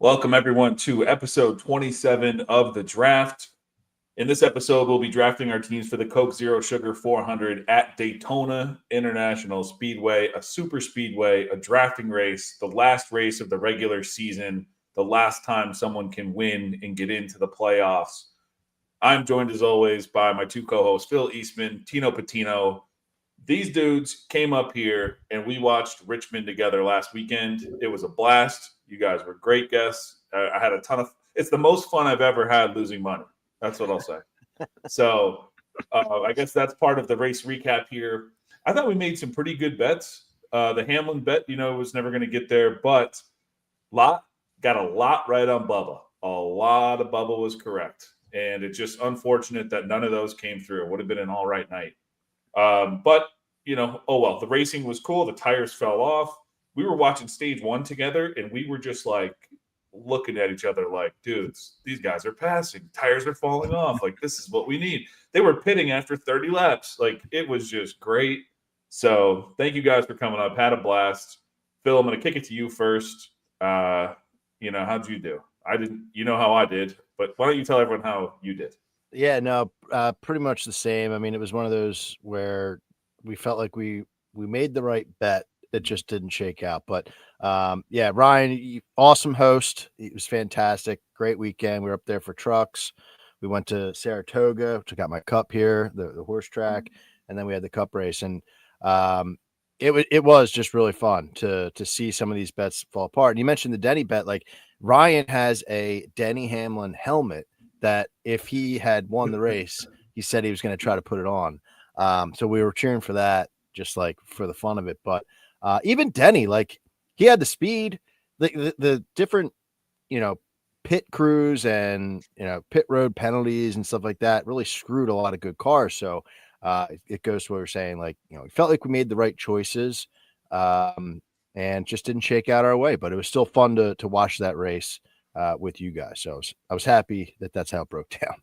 Welcome, everyone, to episode 27 of the draft. In this episode, we'll be drafting our teams for the Coke Zero Sugar 400 at Daytona International Speedway, a super speedway, a drafting race, the last race of the regular season, the last time someone can win and get into the playoffs. I'm joined, as always, by my two co-hosts, Phil Eastman, Tino Patino. These dudes came up here and we watched Richmond together last weekend. It was a blast. You guys were great guests. I had a ton of – it's the most fun I've ever had losing money. That's what I'll say. So I guess that's part of the race recap here. I thought we made some pretty good bets. The Hamlin bet, was never going to get there, but got a lot right on Bubba. A lot of Bubba was correct. And it's just unfortunate that none of those came through. It would have been an all right night. But, oh well, the racing was cool. The tires fell off. We were watching stage one together, and we were just like looking at each other like, dudes, these guys are passing. Tires are falling off. Like, this is what we need. They were pitting after 30 laps. Like, it was just great. So thank you guys for coming up. Had a blast. Phil, I'm going to kick it to you first. How'd you do? I didn't, how I did, but why don't you tell everyone how you did? Yeah, no, pretty much the same. I mean, it was one of those where we felt like we made the right bet. It just didn't shake out. But Ryan, awesome host. It was fantastic. Great weekend. We were up there for trucks. We went to Saratoga, took out my cup here, the horse track, and then we had the cup race. And it was just really fun to see some of these bets fall apart. And you mentioned the Denny bet. Like, Ryan has a Denny Hamlin helmet that if he had won the race, he said he was going to try to put it on. So we were cheering for that, just like for the fun of it. But even Denny, like, he had the speed, the different, pit crews and, pit road penalties and stuff like that really screwed a lot of good cars. So it goes to what we're saying, like, we felt like we made the right choices and just didn't shake out our way, but it was still fun to watch that race with you guys. So I was happy that's how it broke down.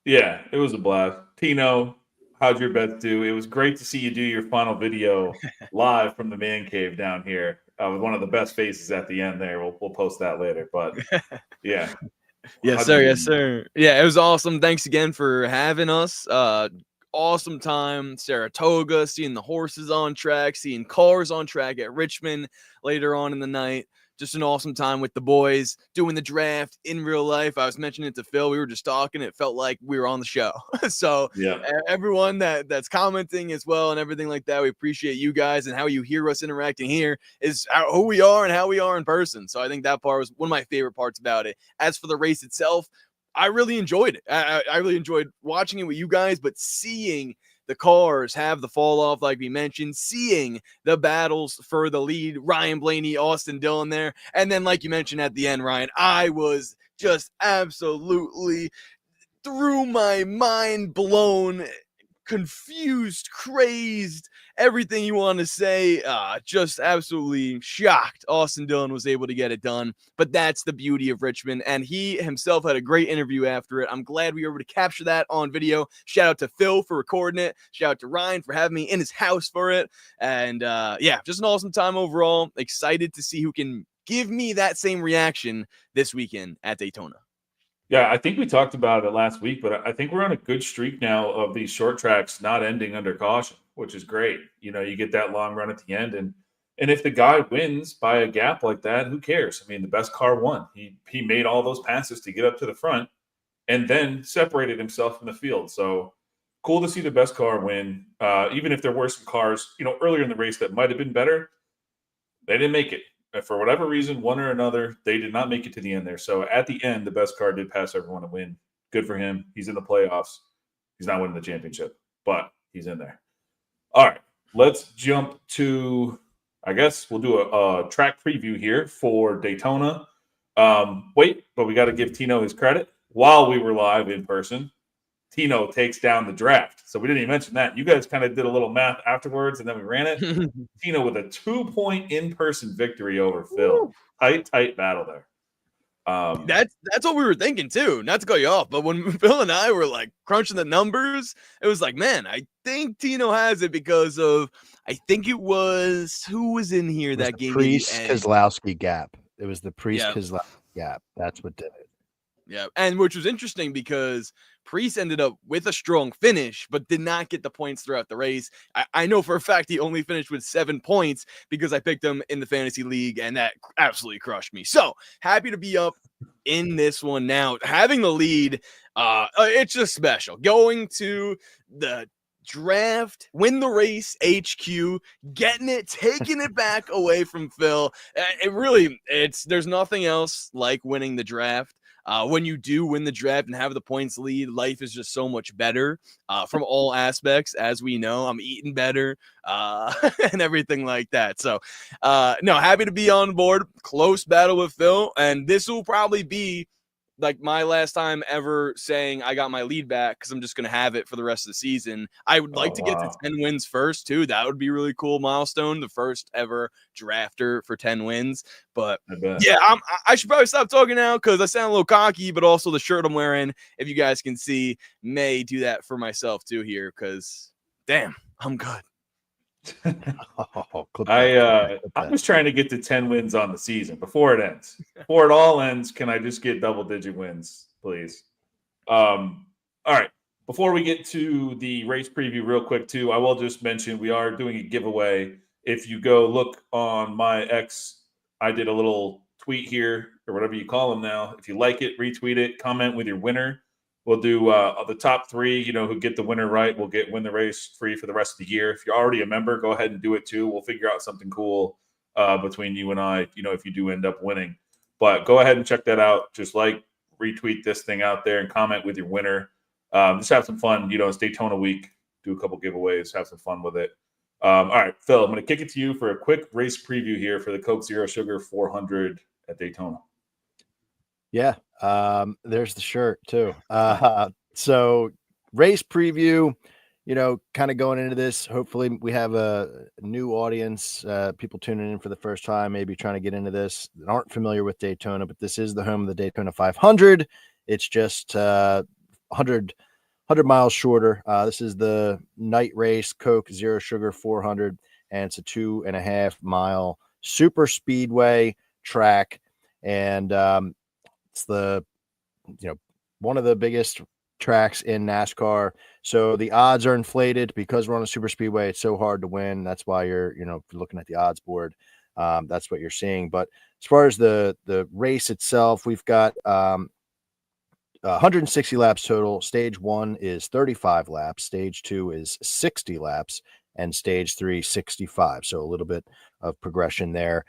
Yeah, it was a blast. Tino, how'd your bets do? It was great to see you do your final video live from the man cave down here with one of the best faces at the end there. We'll post that later, but yeah. Yes, sir. Yes, sir. Yeah, it was awesome. Thanks again for having us. Awesome time, Saratoga, seeing the horses on track, seeing cars on track at Richmond later on in the night. Just an awesome time with the boys, doing the draft in real life. I was mentioning it to Phil. We were just talking. It felt like we were on the show. So yeah, everyone that's commenting as well and everything like that, we appreciate you guys, and how you hear us interacting here is who we are and how we are in person. So I think that part was one of my favorite parts about it. As for the race itself, I really enjoyed it. I really enjoyed watching it with you guys, but seeing the cars have the fall off, like we mentioned, seeing the battles for the lead, Ryan Blaney, Austin Dillon there. And then, like you mentioned at the end, Ryan, I was just absolutely through my mind blown, confused, crazed, everything you want to say, just absolutely shocked Austin Dillon was able to get it done. But that's the beauty of Richmond, and he himself had a great interview after it. I'm glad we were able to capture that on video. Shout out to Phil for recording it. Shout out to Ryan for having me in his house for it. And just an awesome time overall. Excited to see who can give me that same reaction this weekend at Daytona. Yeah, I think we talked about it last week, but I think we're on a good streak now of these short tracks not ending under caution, which is great. You get that long run at the end, and if the guy wins by a gap like that, who cares? I mean, the best car won. He made all those passes to get up to the front, and then separated himself from the field. So cool to see the best car win. Even if there were some cars, earlier in the race that might have been better, they didn't make it. For whatever reason, one or another, they did not make it to the end there. So at the end, the best car did pass everyone to win. Good for him. He's in the playoffs. He's not winning the championship, but he's in there. All right, let's jump to, I guess we'll do a track preview here for Daytona. But we got to give Tino his credit. While we were live in person, Tino takes down the draft. So we didn't even mention that. You guys kind of did a little math afterwards, and then we ran it. Tino with a 2-point in-person victory over Phil. Tight battle there. That's what we were thinking too. Not to cut you off, but when Phil and I were like crunching the numbers, it was like, man, I think Tino has it because of, I think it was, who was in here that game? Priest Keselowski gap. It was the Priest Keselowski Yeah, that's what did it. Yeah, and which was interesting because Priest ended up with a strong finish, but did not get the points throughout the race. I know for a fact he only finished with 7 points because I picked him in the fantasy league, and that absolutely crushed me. So happy to be up in this one now. Having the lead, it's just special. Going to the draft, win the race, HQ, getting it, taking it back away from Phil. There's nothing else like winning the draft. When you do win the draft and have the points lead, life is just so much better from all aspects. As we know, I'm eating better and everything like that. So, no, happy to be on board. Close battle with Phil. And this will probably be like my last time ever saying I got my lead back because I'm just going to have it for the rest of the season. I would like to get to 10 wins first, too. That would be a really cool milestone. The first ever drafter for 10 wins. But yeah, I should probably stop talking now because I sound a little cocky, but also the shirt I'm wearing, if you guys can see, may do that for myself, too, here because, damn, I'm good. I'm just trying to get to 10 wins on the season before it ends. Before it all ends, can I just get double-digit wins, please? All right. Before we get to the race preview real quick, too, I will just mention we are doing a giveaway. If you go look on my X, I did a little tweet here, or whatever you call them now. If you like it, retweet it, comment with your winner. We'll do the top 3, who get the winner right. We'll win the race free for the rest of the year. If you're already a member, go ahead and do it too. We'll figure out something cool between you and I, if you do end up winning. But go ahead and check that out. Just retweet this thing out there and comment with your winner. Just have some fun. It's Daytona week. Do a couple giveaways. Have some fun with it. All right, Phil, I'm going to kick it to you for a quick race preview here for the Coke Zero Sugar 400 at Daytona. Yeah, there's the shirt too. So race preview, kind of going into this, hopefully we have a new audience, people tuning in for the first time, maybe trying to get into this that aren't familiar with Daytona, but this is the home of the Daytona 500. It's just 100 miles shorter. This is the night race, Coke Zero Sugar 400, and it's a 2.5 mile super speedway track. And it's the, one of the biggest tracks in NASCAR. So the odds are inflated because we're on a super speedway. It's so hard to win. That's why you're looking at the odds board. That's what you're seeing. But as far as the race itself, we've got 160 laps total. Stage 1 is 35 laps. Stage 2 is 60 laps. And stage 3, 65. So a little bit of progression there.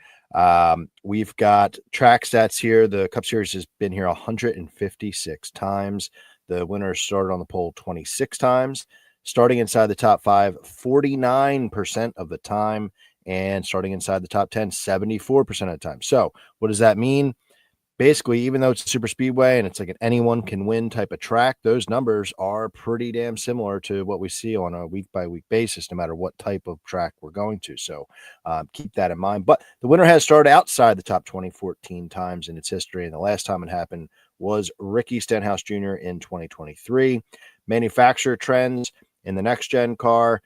We've got track stats here. The Cup Series has been here 156 times. The winner started on the pole 26 times. Starting inside the top 5, 49% of the time. And starting inside the top 10, 74% of the time. So what does that mean? Basically, even though it's a super speedway and it's like an anyone can win type of track, those numbers are pretty damn similar to what we see on a week by week basis, no matter what type of track we're going to. So keep that in mind. But the winner has started outside the top 20 14 times in its history. And the last time it happened was Ricky Stenhouse Jr. in 2023. Manufacturer trends in the next gen car: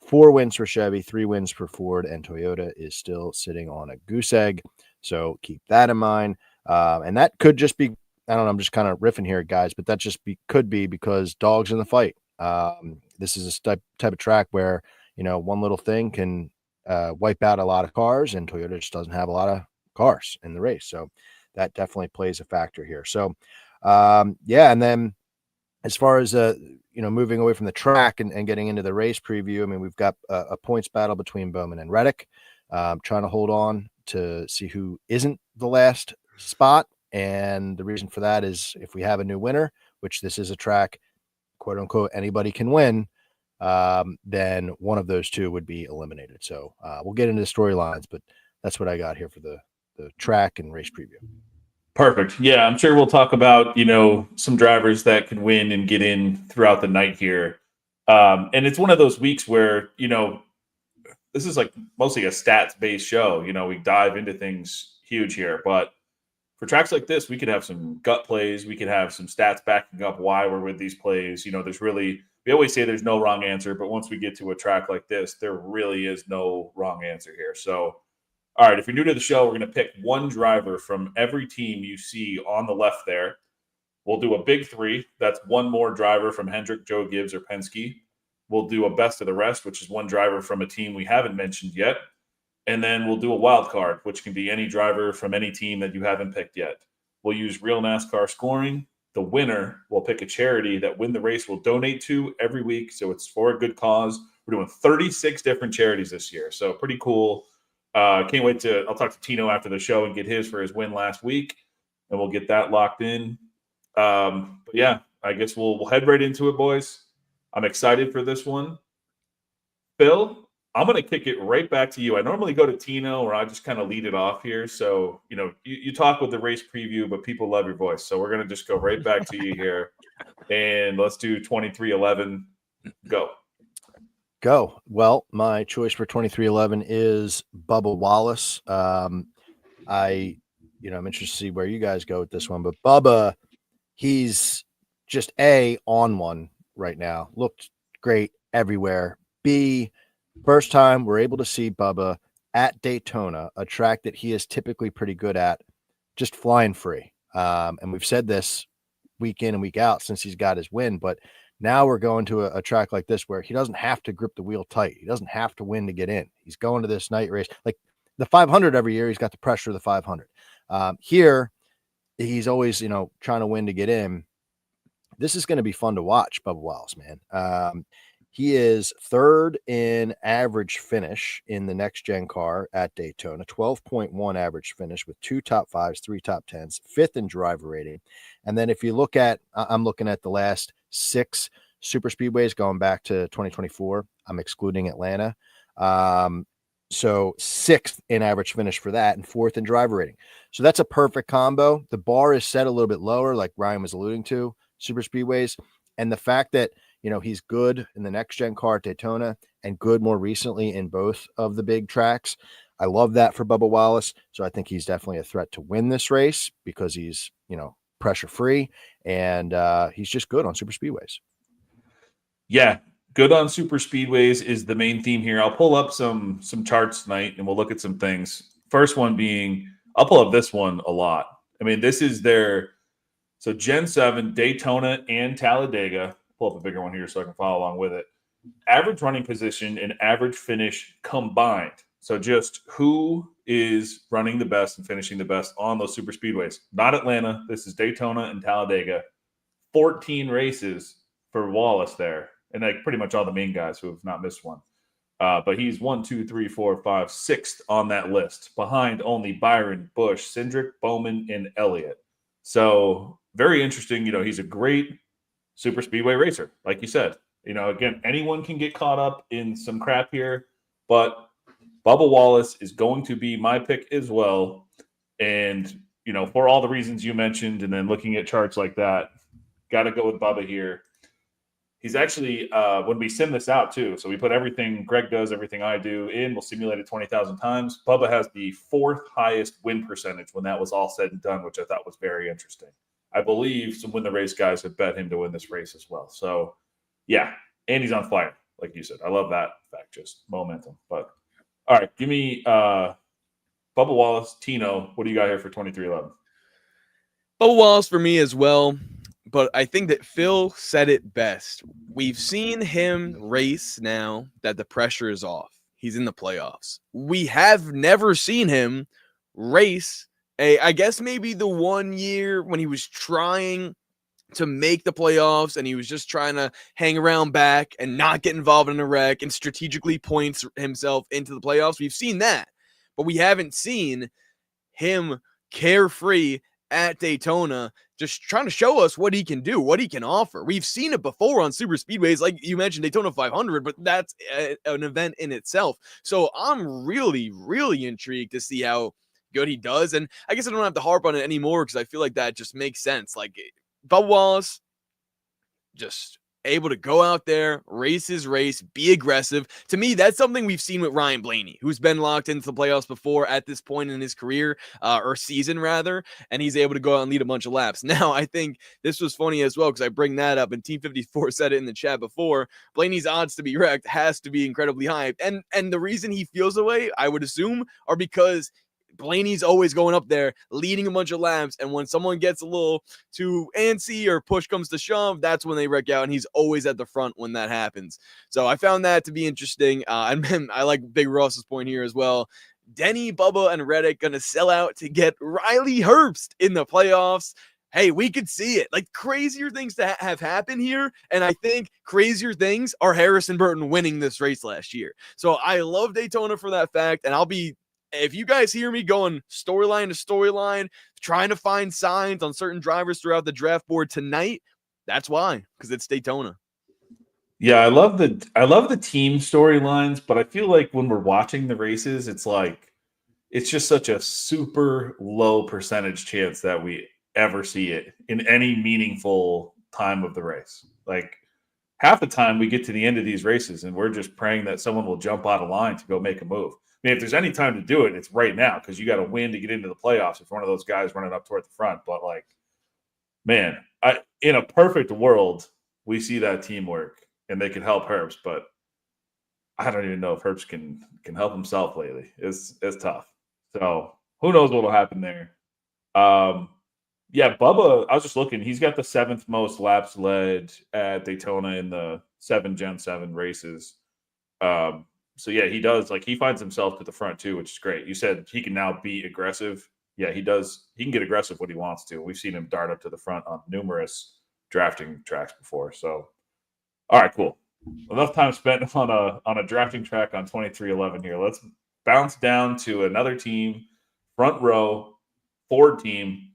4 wins for Chevy, 3 wins for Ford, and Toyota is still sitting on a goose egg. So keep that in mind. And that could just be, I don't know, I'm just kind of riffing here, guys, but that could be because dogs in the fight. This is a type of track where, one little thing can wipe out a lot of cars, and Toyota just doesn't have a lot of cars in the race. So that definitely plays a factor here. So, and then as far as, moving away from the track and getting into the race preview, I mean, we've got a points battle between Bowman and Reddick, trying to hold on to see who isn't the last spot. And the reason for that is if we have a new winner, which this is a track, quote unquote, anybody can win, then one of those two would be eliminated. So we'll get into the storylines, but that's what I got here for the track and race preview. Perfect. Yeah, I'm sure we'll talk about, some drivers that can win and get in throughout the night here. And it's one of those weeks where, this is like mostly a stats-based show. We dive into things huge here, but for tracks like this, we could have some gut plays. We could have some stats backing up why we're with these plays. We always say there's no wrong answer, but once we get to a track like this, there really is no wrong answer here. So All right, if you're new to the show, we're going to pick one driver from every team you see on the left there. We'll do a big three. That's one more driver from Hendrick, Joe Gibbs, or Penske. We'll do a best of the rest, which is one driver from a team we haven't mentioned yet. And then we'll do a wild card, which can be any driver from any team that you haven't picked yet. We'll use real NASCAR scoring. The winner will pick a charity that Win the Race will donate to every week. So it's for a good cause. We're doing 36 different charities this year. So pretty cool. Can't wait I'll talk to Tino after the show and get his for his win last week. And we'll get that locked in. But yeah, I guess we'll head right into it, boys. I'm excited for this one. Phil, I'm going to kick it right back to you. I normally go to Tino, or I just kind of lead it off here. So, you talk with the race preview, but people love your voice. So we're going to just go right back to you here. And let's do 2311. Go. Well, my choice for 2311 is Bubba Wallace. I'm interested to see where you guys go with this one, but Bubba, he's just on one right now. Looked great everywhere. B, first time we're able to see Bubba at Daytona, a track that he is typically pretty good at, just flying free. And we've said this week in and week out since he's got his win, but now we're going to a track like this where he doesn't have to grip the wheel tight. He doesn't have to win to get in. He's going to this night race. Like the 500 every year, he's got the pressure of the 500. Here, he's always, trying to win to get in. This is going to be fun to watch, Bubba Wallace, man. He is third in average finish in the next gen car at Daytona, 12.1 average finish with 2 top 5s, 3 top 10s, fifth in driver rating. And then if you look at, I'm looking at the last 6 super speedways going back to 2024. I'm excluding Atlanta. So 6th in average finish for that and 4th in driver rating. So that's a perfect combo. The bar is set a little bit lower, like Ryan was alluding to, super speedways. And the fact that, he's good in the next gen car at Daytona and good more recently in both of the big tracks. I love that for Bubba Wallace. So I think he's definitely a threat to win this race because he's, pressure free and he's just good on super speedways. Yeah. Good on super speedways is the main theme here. I'll pull up some charts tonight and we'll look at some things. First one being, I'll pull up this one a lot. I mean, this is so Gen 7, Daytona and Talladega. Pull up a bigger one here so I can follow along with it. Average running position and average finish combined. So just who is running the best and finishing the best on those super speedways. Not Atlanta. This is Daytona and Talladega. 14 races for Wallace there. And like pretty much all the main guys who have not missed one. But he's 1, 2, 3, 4, 5, 6th on that list, behind only Byron, Busch, Cindric, Bowman, and Elliott. So very interesting. He's a great super speedway racer, like you said. Again, anyone can get caught up in some crap here, but Bubba Wallace is going to be my pick as well. And, for all the reasons you mentioned, and then looking at charts like that, got to go with Bubba here. He's actually, when we sim this out too, so we put everything Greg does, everything I do in, we'll simulate it 20,000 times. Bubba has the 4th highest win percentage when that was all said and done, which I thought was very interesting. I believe some Win the Race guys have bet him to win this race as well. So, yeah, and he's on fire, like you said. I love that fact, just momentum. But, all right, give me Bubba Wallace, Tino. What do you got here for 2311? Bubba Wallace for me as well. But I think that Phil said it best. We've seen him race now that the pressure is off. He's in the playoffs. We have never seen him race I guess maybe the 1 year when he was trying to make the playoffs and he was just trying to hang around back and not get involved in a wreck and strategically points himself into the playoffs. We've seen that, but we haven't seen him carefree at Daytona, just trying to show us what he can do, what he can offer. We've seen it before on super speedways, like you mentioned Daytona 500, but that's an event in itself. So I'm really, really intrigued to see how good he does. And I guess I don't have to harp on it anymore because I feel like that just makes sense. Like Bubba Wallace, just able to go out there, race his race, be aggressive. To me, that's something we've seen with Ryan Blaney, who's been locked into the playoffs before at this point in his career, or season rather, and he's able to go out and lead a bunch of laps. Now, I think this was funny as well because I bring that up, and Team 54 said it in the chat before. Blaney's odds to be wrecked has to be incredibly high, and the reason he feels away, I would assume, are because Blaney's always going up there, leading a bunch of laps, and when someone gets a little too antsy or push comes to shove, that's when they wreck out, and he's always at the front when that happens. So I found that to be interesting, and I like Big Ross's point here as well. Denny, Bubba, and Reddick going to sell out to get Riley Herbst in the playoffs. Hey, we could see it. Like, crazier things to have happened here. And I think crazier things are Harrison Burton winning this race last year. So I love Daytona for that fact. And if you guys hear me going storyline to storyline, trying to find signs on certain drivers throughout the draft board tonight, that's why, because it's Daytona. Yeah, I love the team storylines, but I feel like when we're watching the races, it's just such a super low percentage chance that we ever see it in any meaningful time of the race. Like, half the time we get to the end of these races and we're just praying that someone will jump out of line to go make a move. I mean, if there's any time to do it, it's right now because you got to win to get into the playoffs if one of those guys running up toward the front. But, like, man, in a perfect world, we see that teamwork and they can help Herbst, but I don't even know if Herbst can help himself lately. It's tough. So who knows what will happen there. Yeah, Bubba, I was just looking. He's got the 7th most laps led at Daytona in the 7 Gen 7 races. So, yeah, he does. Like, he finds himself to the front, too, which is great. You said he can now be aggressive. Yeah, he does. He can get aggressive when he wants to. We've seen him dart up to the front on numerous drafting tracks before. So, all right, cool. Enough time spent on a drafting track on 2311 here. Let's bounce down to another team, front row, Ford team.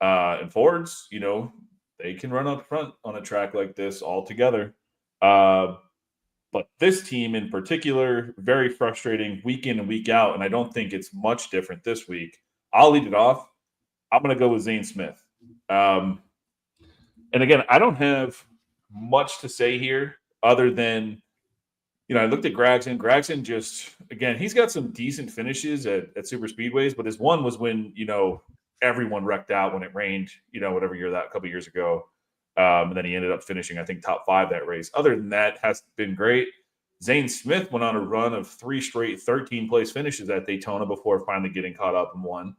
And Fords, they can run up front on a track like this all together. But this team in particular, very frustrating week in and week out, and I don't think it's much different this week. I'll lead it off. I'm going to go with Zane Smith. And again, I don't have much to say here other than, I looked at Gragson. Gragson just, again, he's got some decent finishes at super speedways, but his one was when, everyone wrecked out when it rained, whatever year that, a couple years ago. And then he ended up finishing, I think, top 5 that race. Other than that, has been great. Zane Smith went on a run of 3 straight 13th-place finishes at Daytona before finally getting caught up and won.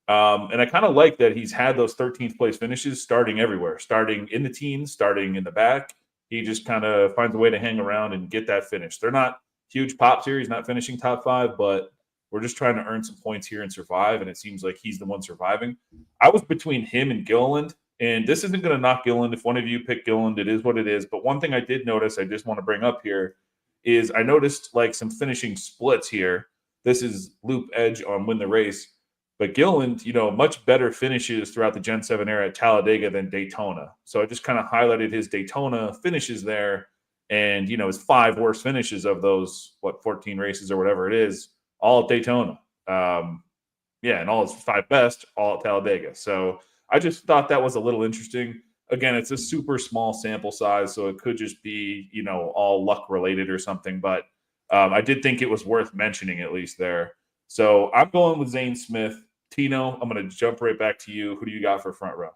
And I kind of like that he's had those 13th-place finishes starting everywhere, starting in the teens, starting in the back. He just kind of finds a way to hang around and get that finish. They're not huge pop series, not finishing top 5, but we're just trying to earn some points here and survive, and it seems like he's the one surviving. I was between him and Gilliland, and this isn't going to knock Gilliland. If one of you pick Gilliland, it is what it is. But one thing I did notice I just want to bring up here is I noticed like some finishing splits here. This is Loop Edge on Win the Race. But Gilliland, much better finishes throughout the Gen 7 era at Talladega than Daytona. So I just kind of highlighted his Daytona finishes there and, his 5 worst finishes of those, 14 races or whatever it is, all at Daytona. And all his 5 best, all at Talladega. So I just thought that was a little interesting. Again, it's a super small sample size, so it could just be, all luck related or something. But I did think it was worth mentioning at least there. So I'm going with Zane Smith. Tino, I'm going to jump right back to you. Who do you got for front row?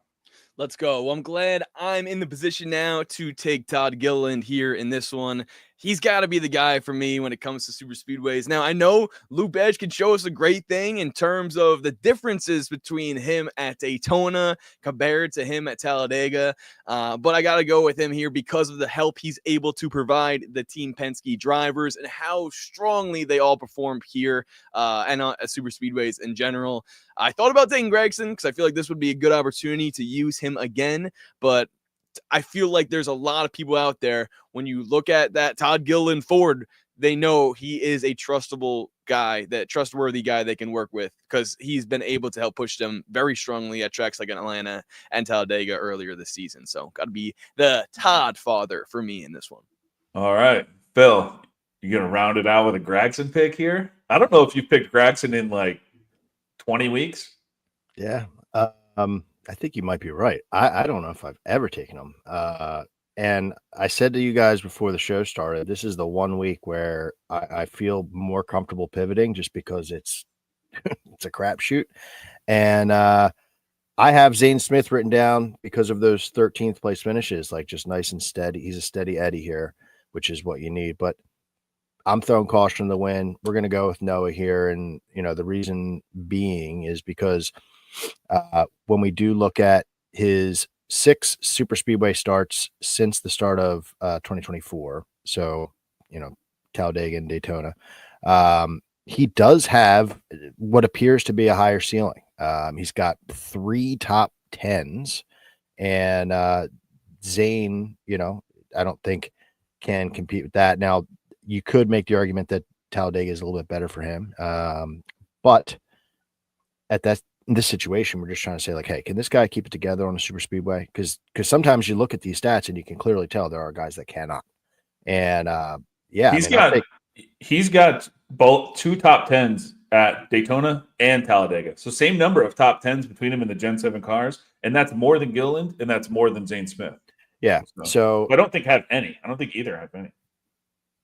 Let's go. Well, I'm glad I'm in the position now to take Todd Gilliland here in this one. He's got to be the guy for me when it comes to super speedways. Now, I know Loop Edge can show us a great thing in terms of the differences between him at Daytona compared to him at Talladega, but I got to go with him here because of the help he's able to provide the Team Penske drivers and how strongly they all performed here and at super speedways in general. I thought about taking Gregson because I feel like this would be a good opportunity to use him again, but I feel like there's a lot of people out there, when you look at that Todd Gilliland Ford, they know he is a trustworthy guy they can work with because he's been able to help push them very strongly at tracks like in Atlanta and Talladega earlier this season. So got to be the Todd father for me in this one. All right, Phil, you're going to round it out with a Gragson pick here? I don't know if you picked Gragson in like 20 weeks. Yeah. I think you might be right. I don't know if I've ever taken him. And I said to you guys before the show started, this is the 1 week where I feel more comfortable pivoting just because it's it's a crapshoot. And I have Zane Smith written down because of those 13th place finishes, like just nice and steady. He's a steady Eddie here, which is what you need. But I'm throwing caution to the wind. We're going to go with Noah here. And, the reason being is because when we do look at his 6 super speedway starts since the start of 2024, so, Talladega and Daytona, he does have what appears to be a higher ceiling. He's got 3 top 10s, and Zane, I don't think can compete with that. Now, you could make the argument that Talladega is a little bit better for him, but at in this situation, we're just trying to say, like, hey, can this guy keep it together on a super speedway? Because sometimes you look at these stats and you can clearly tell there are guys that cannot. And he's got both 2 top 10s at Daytona and Talladega. So same number of top 10s between him and the Gen 7 cars, and that's more than Gilliland, and that's more than Zane Smith. Yeah. So I don't think have any. I don't think either have any.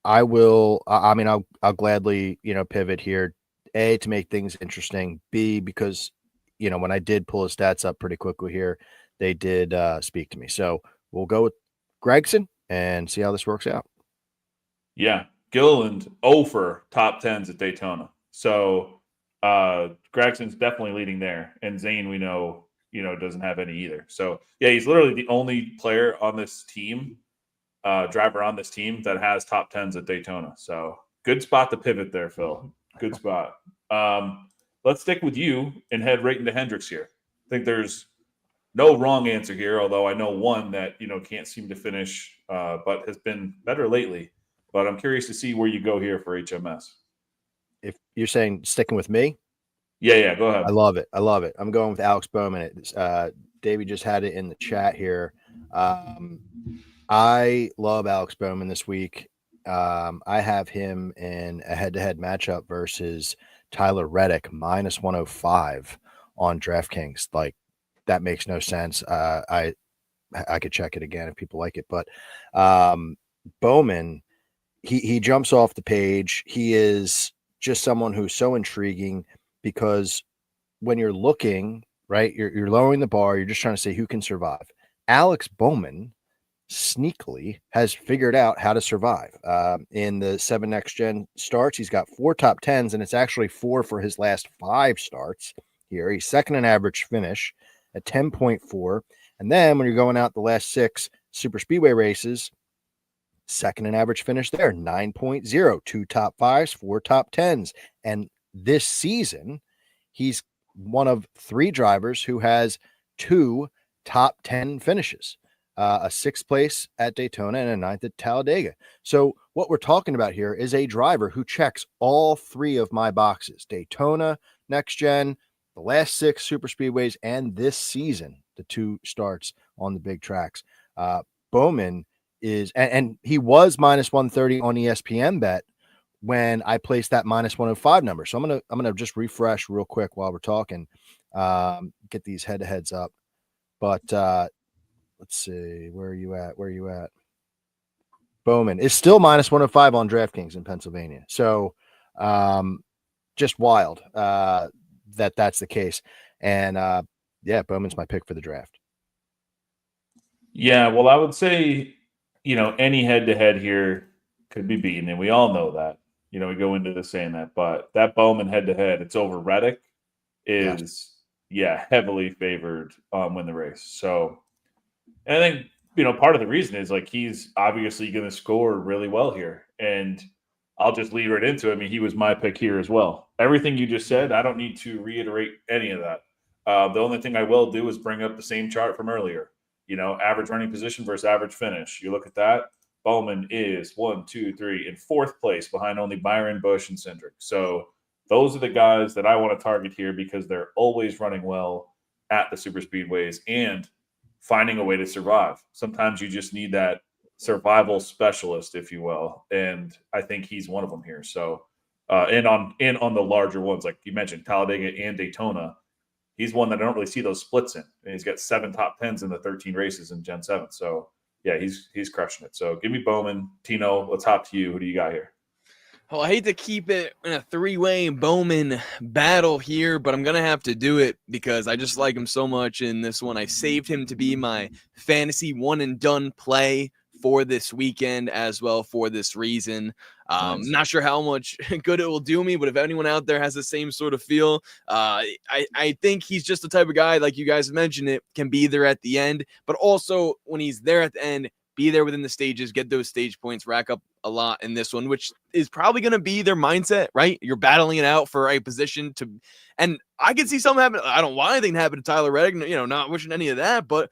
I will. I'll gladly pivot here. A, to make things interesting. B, because when I did pull his stats up pretty quickly here, they did speak to me. So we'll go with Gregson and see how this works out. Yeah. Gilliland 0 for top 10s at Daytona. So Gregson's definitely leading there. And Zane, we know, doesn't have any either. So, yeah, he's literally the only player on this team, driver on this team that has top 10s at Daytona. So good spot to pivot there, Phil. Good spot. Let's stick with you and head right into Hendricks here. I think there's no wrong answer here, although I know one that, can't seem to finish, but has been better lately. But I'm curious to see where you go here for HMS. If you're saying sticking with me. Yeah, go ahead. I love it. I'm going with Alex Bowman. Davey just had it in the chat here. I love Alex Bowman this week. I have him in a head-to-head matchup versus Tyler Reddick, minus 105 on DraftKings. Like, that makes no sense. I could check it again if people like it, but Bowman, he jumps off the page. He is just someone who's so intriguing because when you're looking, right, you're lowering the bar. You're just trying to say who can survive. Alex Bowman sneakily has figured out how to survive. In the 7 next gen starts, he's got 4 top 10s, and it's actually 4 for his last 5 starts here. He's second in average finish at 10.4. And then when you're going out the last 6 super speedway races, second in average finish there, 9.0, 2 top 5s, 4 top 10s. And this season, he's one of 3 drivers who has 2 top 10 finishes. A 6th place at Daytona and a 9th at Talladega. So what we're talking about here is a driver who checks all 3 of my boxes: Daytona, next gen, the last 6 super speedways, and this season, the 2 starts on the big tracks. Bowman is, and he was minus 130 on ESPN bet when I placed that minus 105 number. So I'm gonna just refresh real quick while we're talking, get these head-to-heads up. But let's see. Where are you at? Bowman is still minus 105 on DraftKings in Pennsylvania. So just wild that's the case. And Bowman's my pick for the draft. Yeah, well, I would say, any head-to-head here could be beaten, and we all know that. We go into this saying that. But that Bowman head-to-head, it's over Reddick, is, heavily favored win the race. So and I think, part of the reason is like he's obviously going to score really well here. And I'll just lead right into it. I mean, he was my pick here as well. Everything you just said, I don't need to reiterate any of that. The only thing I will do is bring up the same chart from earlier. Average running position versus average finish. You look at that. Bowman is 1, 2, 3 in 4th place behind only Byron, Busch, and Cindric. So those are the guys that I want to target here because they're always running well at the super speedways and finding a way to survive. Sometimes you just need that survival specialist, if you will, and I think he's one of them here. So, and on the larger ones, like you mentioned, Talladega and Daytona, he's one that I don't really see those splits in. And he's got 7 top 10s in the 13 races in Gen 7. So, yeah, he's crushing it. So give me Bowman. Tino, let's hop to you. Who do you got here? Well, I hate to keep it in a three-way Bowman battle here, but I'm going to have to do it because I just like him so much in this one. I saved him to be my fantasy one-and-done play for this weekend as well for this reason. Nice. Not sure how much good it will do me, but if anyone out there has the same sort of feel, I think he's just the type of guy, like you guys mentioned it, can be there at the end, but also when he's there at the end, be there within the stages, get those stage points, rack up a lot in this one, which is probably going to be their mindset, right? You're battling it out for a position to, and I can see something happen. I don't want anything to happen to Tyler Reddick, not wishing any of that, but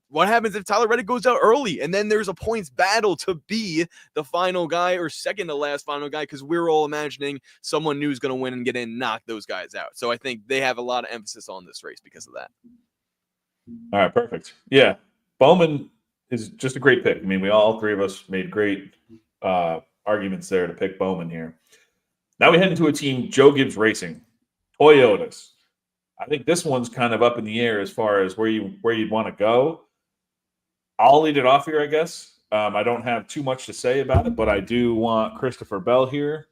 what happens if Tyler Reddick goes out early and then there's a points battle to be the final guy or second to last final guy? Because we're all imagining someone new is going to win and get in, knock those guys out. So I think they have a lot of emphasis on this race because of that. All right, perfect. Yeah, Bowman is just a great pick. I mean, all three of us made great arguments there to pick Bowman here. Now we head into a team, Joe Gibbs Racing, Toyotas. I think this one's kind of up in the air as far as where you'd want to go. I'll lead it off here, I guess. I don't have too much to say about it, but I do want Christopher Bell here.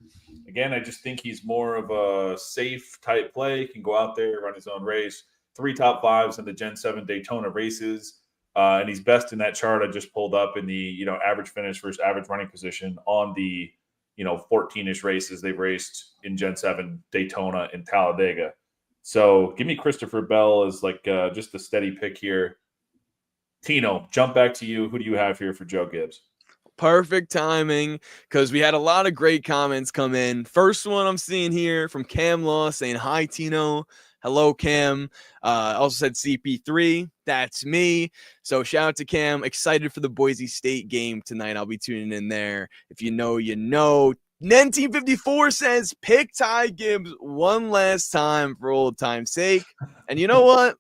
Again, I just think he's more of a safe type play. He can go out there, run his own race. 3 top 5s in the Gen 7 Daytona races. And he's best in that chart I just pulled up in the, average finish versus average running position on the, 14-ish races they've raced in Gen 7 Daytona and Talladega. So give me Christopher Bell as just a steady pick here. Tino, jump back to you. Who do you have here for Joe Gibbs? Perfect timing because we had a lot of great comments come in. First one I'm seeing here from Cam Law saying, "Hi, Tino." Hello, Cam. Also said CP3. That's me. So shout out to Cam. Excited for the Boise State game tonight. I'll be tuning in there. If you know, you know. Then Team 54 says, pick Ty Gibbs one last time for old time's sake. And you know what?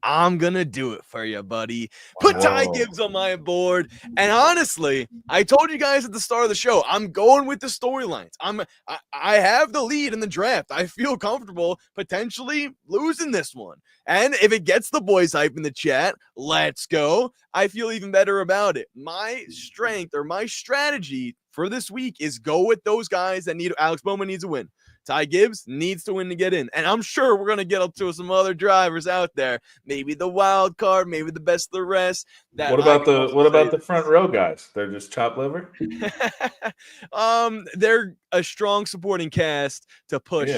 I'm going to do it for you, buddy. Put Ty Gibbs on my board. And honestly, I told you guys at the start of the show, I'm going with the storylines. I have the lead in the draft. I feel comfortable potentially losing this one. And if it gets the boys hype in the chat, let's go. I feel even better about it. My strength or my strategy for this week is go with those guys that need. Alex Bowman needs a win. Ty Gibbs needs to win to get in. And I'm sure we're going to get up to some other drivers out there. Maybe the wild card, maybe the best of the rest. What about the front row guys? They're just chopped liver? They're a strong supporting cast to push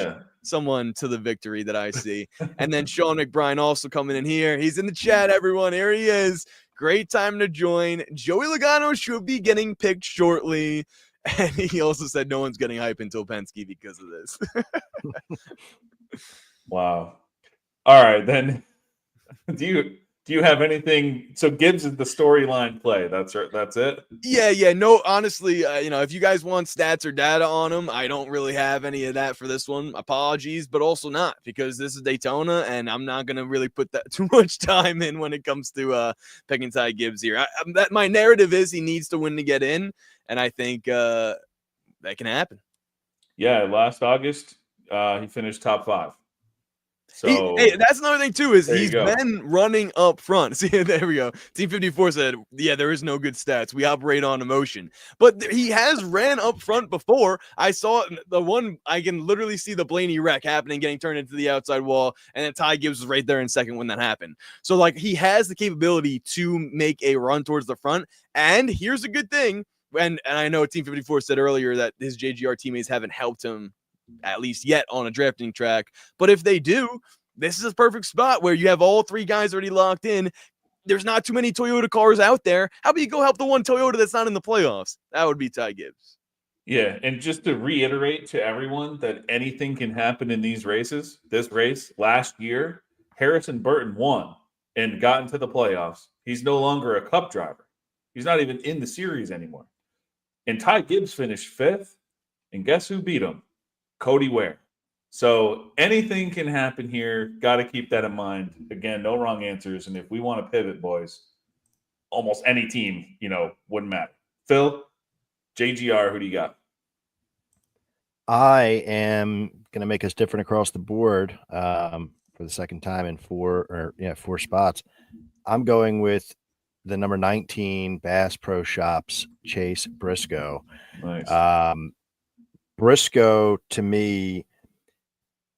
someone to the victory that I see. And then Sean McBride also coming in here. He's in the chat, everyone. Here he is. Great time to join. Joey Logano should be getting picked shortly. And he also said no one's getting hype until Penske because of this. Wow. All right, then. Do you have anything? So Gibbs is the storyline play. That's it. Yeah. No, honestly, if you guys want stats or data on him, I don't really have any of that for this one. Apologies, but also not because this is Daytona, and I'm not gonna really put that too much time in when it comes to picking Ty Gibbs here. My narrative is he needs to win to get in, and I think that can happen. Yeah, last August, he finished top 5. So that's another thing too, is he's been running up front. See, there we go. Team 54 said, yeah, there is no good stats. We operate on emotion. But he has ran up front before. I saw the one, I can literally see the Blaney wreck happening, getting turned into the outside wall, and then Ty Gibbs was right there in second when that happened. So he has the capability to make a run towards the front. And here's a good thing. And I know Team 54 said earlier that his JGR teammates haven't helped him at least yet on a drafting track. But if they do, this is a perfect spot where you have all 3 guys already locked in. There's not too many Toyota cars out there. How about you go help the one Toyota that's not in the playoffs? That would be Ty Gibbs. Yeah, and just to reiterate to everyone that anything can happen in these races. This race last year, Harrison Burton won and got into the playoffs. He's no longer a Cup driver. He's not even in the series anymore. And Ty Gibbs finished 5th, and guess who beat him? Cody Ware. So anything can happen here. Got to keep that in mind. Again, no wrong answers. And if we want to pivot, boys, almost any team, wouldn't matter. Phil, JGR, who do you got? I am going to make us different across the board for the second time in 4 spots. I'm going with the number 19 Bass Pro Shops Chase Briscoe. Nice. Briscoe to me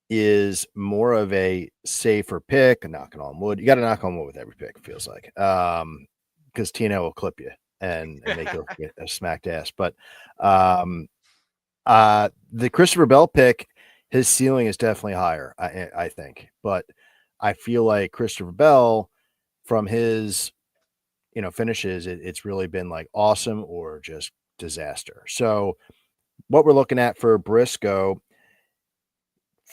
is more of a safer pick. Knocking on wood, you got to knock on wood with every pick. It feels like, because Tino will clip you and make you get a smacked ass. But the Christopher Bell pick, his ceiling is definitely higher, I think. But I feel like Christopher Bell, from his finishes, it's really been like awesome or just disaster. So what we're looking at for Briscoe,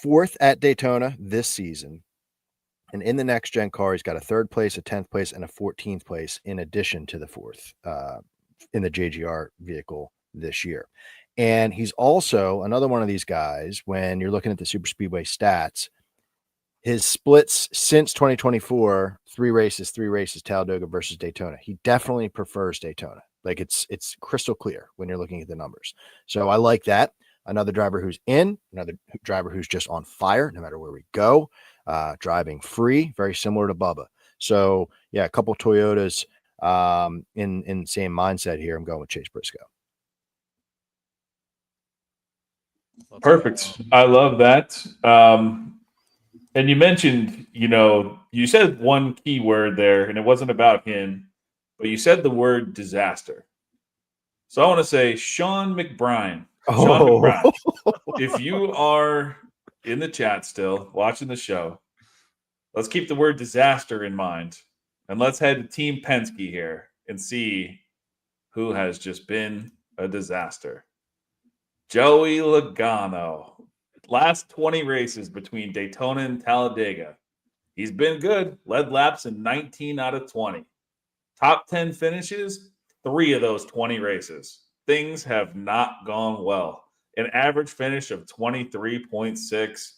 4th at Daytona this season. And in the next gen car, he's got a 3rd place, a 10th place, and a 14th place in addition to the 4th in the JGR vehicle this year. And he's also another one of these guys, when you're looking at the super speedway stats, his splits since 2024, 3 races, Talladega versus Daytona. He definitely prefers Daytona. Like it's crystal clear when you're looking at the numbers. So I like that. Another driver who's another driver who's just on fire, no matter where we go, driving free, very similar to Bubba. So yeah, a couple Toyotas in same mindset here. I'm going with Chase Briscoe. Perfect. I love that. And you mentioned, you said one key word there, and it wasn't about him, but you said the word disaster. So I want to say Sean McBride. Sean McBride. If you are in the chat still watching the show, let's keep the word disaster in mind, and let's head to Team Penske here and see who has just been a disaster. Joey Logano. Last 20 races between Daytona and Talladega. He's been good. Led laps in 19 out of 20. Top 10 finishes, 3 of those 20 races. Things have not gone well. An average finish of 23.6.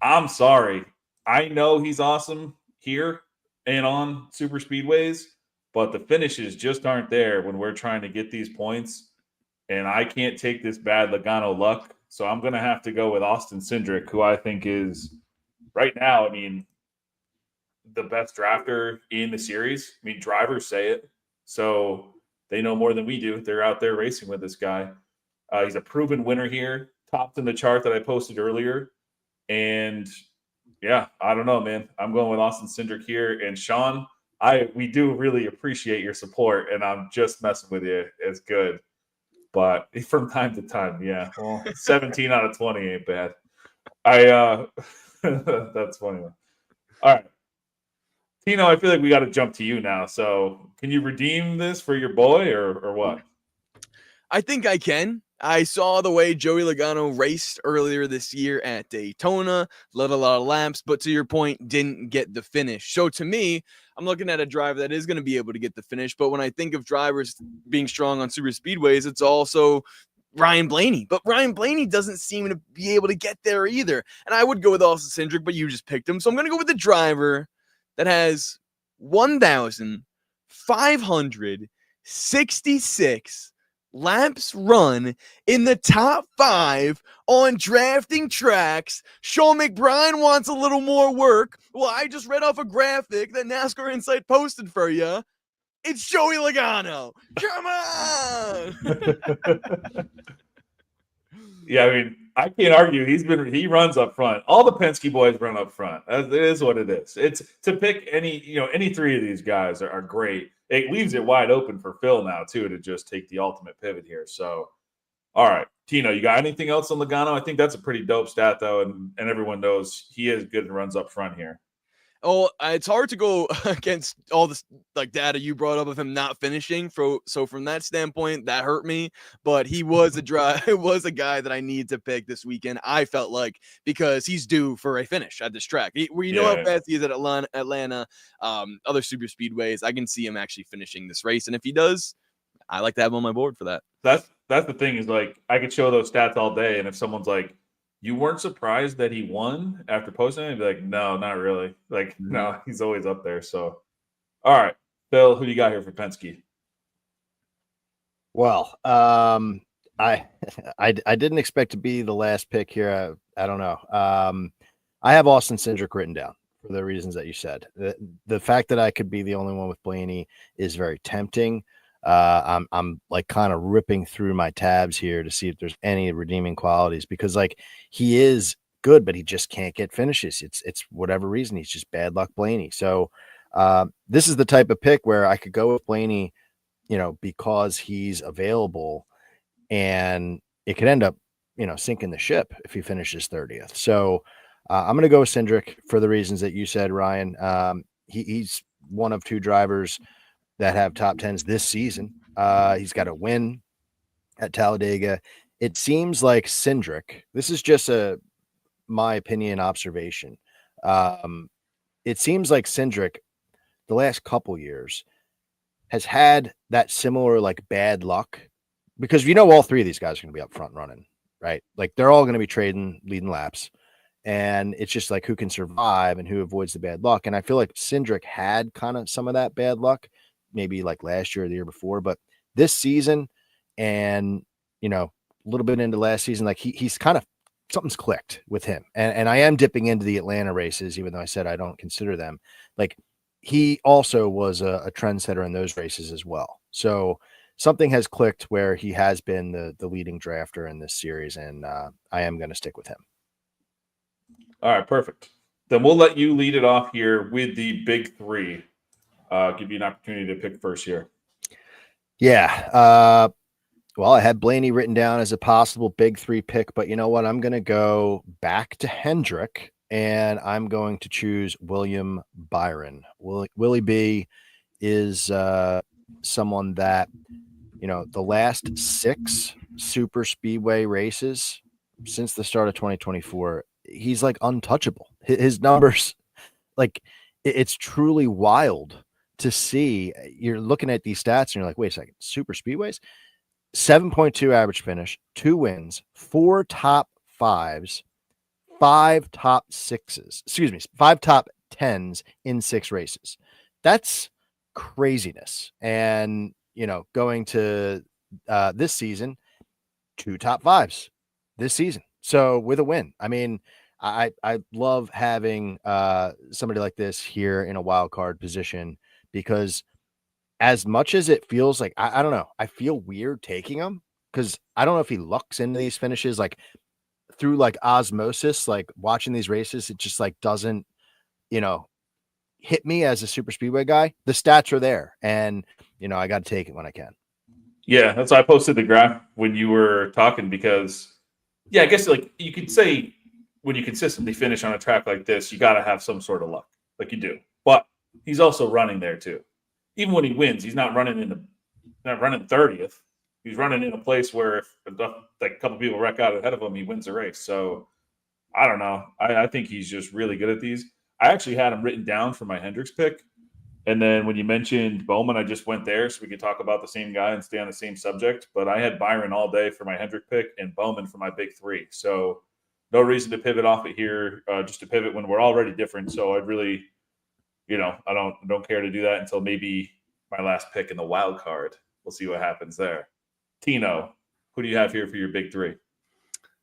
I'm sorry. I know he's awesome here and on super speedways, but the finishes just aren't there when we're trying to get these points. And I can't take this bad Logano luck. So I'm going to have to go with Austin Cindric, who I think is right now, the best drafter in the series. Drivers say it. So they know more than we do. They're out there racing with this guy. He's a proven winner here, topped in the chart that I posted earlier. And yeah, I don't know, man. I'm going with Austin Cindric here. And Sean, we do really appreciate your support, and I'm just messing with you. It's good. But from time to time, yeah. Well, 17 out of 20 ain't bad. That's funny. All right. Tino, I feel like we got to jump to you now. So can you redeem this for your boy or what? I think I can. I saw the way Joey Logano raced earlier this year at Daytona, led a lot of laps, but to your point, didn't get the finish. So to me, I'm looking at a driver that is going to be able to get the finish. But when I think of drivers being strong on super speedways, it's also Ryan Blaney. But Ryan Blaney doesn't seem to be able to get there either. And I would go with Austin Cindric, but you just picked him. So I'm going to go with the driver that has 1,566 laps run in the top 5 on drafting tracks. Sean McBride wants a little more work. Well, I just read off a graphic that NASCAR Insight posted for you. It's Joey Logano. Come on. Yeah, I can't argue. He runs up front. All the Penske boys run up front. It is what it is. It's to pick any 3 of these guys are great. It leaves it wide open for Phil now too to just take the ultimate pivot here. So, all right, Tino, you got anything else on Logano? I think that's a pretty dope stat though, and everyone knows he is good and runs up front here. Oh, it's hard to go against all this data you brought up of him not finishing. So from that standpoint, that hurt me. But he was a guy that I need to pick this weekend. I felt like because he's due for a finish at this track. How fast he is at Atlanta, other super speedways. I can see him actually finishing this race, and if he does, I like to have him on my board for that. That's the thing is I could show those stats all day, and if someone's like, you weren't surprised that he won after posting it? I'd be like, no, not really. No, he's always up there. So, all right, Phil, who do you got here for Penske? Well, I didn't expect to be the last pick here. I don't know. I have Austin Cindric written down for the reasons that you said. The fact that I could be the only one with Blaney is very tempting. I'm like kind of ripping through my tabs here to see if there's any redeeming qualities, because like he is good, but he just can't get finishes. It's whatever reason, he's just bad luck Blaney. So this is the type of pick where I could go with Blaney, because he's available, and it could end up, sinking the ship if he finishes 30th. So I'm going to go with Cindric for the reasons that you said, Ryan. He's one of two drivers that have top 10s this season. He's got a win at Talladega. It seems like Cindric, this is just my opinion observation. It seems like Cindric the last couple years has had that similar like bad luck, because all three of these guys are going to be up front running, right? Like they're all going to be leading laps, and it's just like who can survive and who avoids the bad luck. And I feel like Cindric had kind of some of that bad luck, maybe like last year or the year before, but this season and a little bit into last season, like he's kind of, something's clicked with him. And I am dipping into the Atlanta races, even though I said I don't consider them. Like he also was a trendsetter in those races as well. So something has clicked where he has been the leading drafter in this series, and I am going to stick with him. All right, perfect. Then we'll let you lead it off here with the big three. Give you an opportunity to pick first here. Yeah. Well, I had Blaney written down as a possible big three pick, but you know what? I'm going to go back to Hendrick, and I'm going to choose William Byron. Willie B is someone that, the last 6 super speedway races since the start of 2024, he's like untouchable. His numbers, like it's truly wild to see. You're looking at these stats and you're like, wait a second, super speedways, 7.2 average finish, 2 wins, 4 top 5s, 5 top 6s, 5 top 10s in 6 races. That's craziness. And, going to this season, 2 top 5s this season. So with a win, I mean, I love having somebody like this here in a wild card position, because as much as it feels like, I don't know, I feel weird taking him, because I don't know if he lucks into these finishes like through like osmosis, like watching these races, it just like doesn't, hit me as a super speedway guy. The stats are there, and I got to take it when I can. Yeah, that's why I posted the graph when you were talking, because I guess like you could say when you consistently finish on a track like this, you got to have some sort of luck, like you do. But he's also running there too. Even when he wins, he's not running 30th. He's running in a place where if like a couple people wreck out ahead of him, he wins the race. So I don't know. I think he's just really good at these. I actually had him written down for my Hendricks pick. And then when you mentioned Bowman, I just went there so we could talk about the same guy and stay on the same subject. But I had Byron all day for my Hendrick pick and Bowman for my big three. So no reason to pivot off it here, just to pivot when we're already different. So I'd really, I don't care to do that until maybe my last pick in the wild card. We'll see what happens there. Tino, who do you have here for your big three?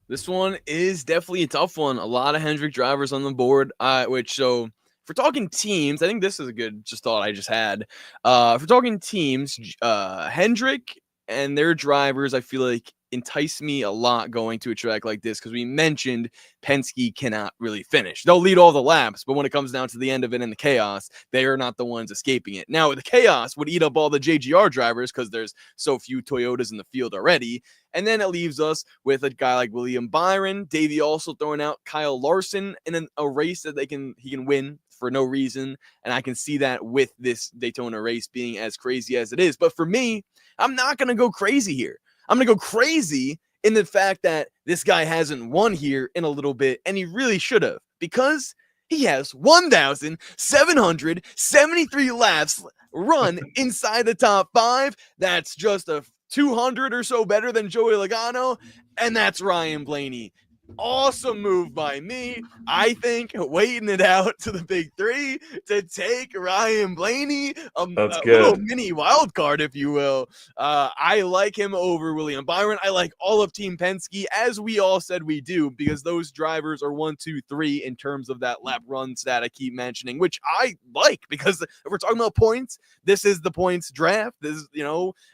This one is definitely a tough one. A lot of Hendrick drivers on the board, so if we're talking teams, I think this is a good thought I just had. If we're talking teams, Hendrick and their drivers, I feel like entice me a lot going to a track like this, because we mentioned Penske cannot really finish. They'll lead all the laps, but when it comes down to the end of it in the chaos, they are not the ones escaping it. Now, the chaos would eat up all the JGR drivers because there's so few Toyotas in the field already. And then it leaves us with a guy like William Byron. Davey also throwing out Kyle Larson in a race that he can win for no reason. And I can see that with this Daytona race being as crazy as it is. But for me, I'm not going to go crazy here. I'm going to go crazy in the fact that this guy hasn't won here in a little bit, and he really should have, because he has 1,773 laps run inside the top 5. That's just a 200 or so better than Joey Logano, and that's Ryan Blaney. Awesome move by me. I think waiting it out to the big three to take Ryan Blaney, That's a little good. mini wild card, if you will. I like him over William Byron. I like all of Team Penske, as we all said we do, because those drivers are 1, 2, 3 in terms of that lap run stat I keep mentioning, which I like, because if we're talking about points, this is the points draft. This is,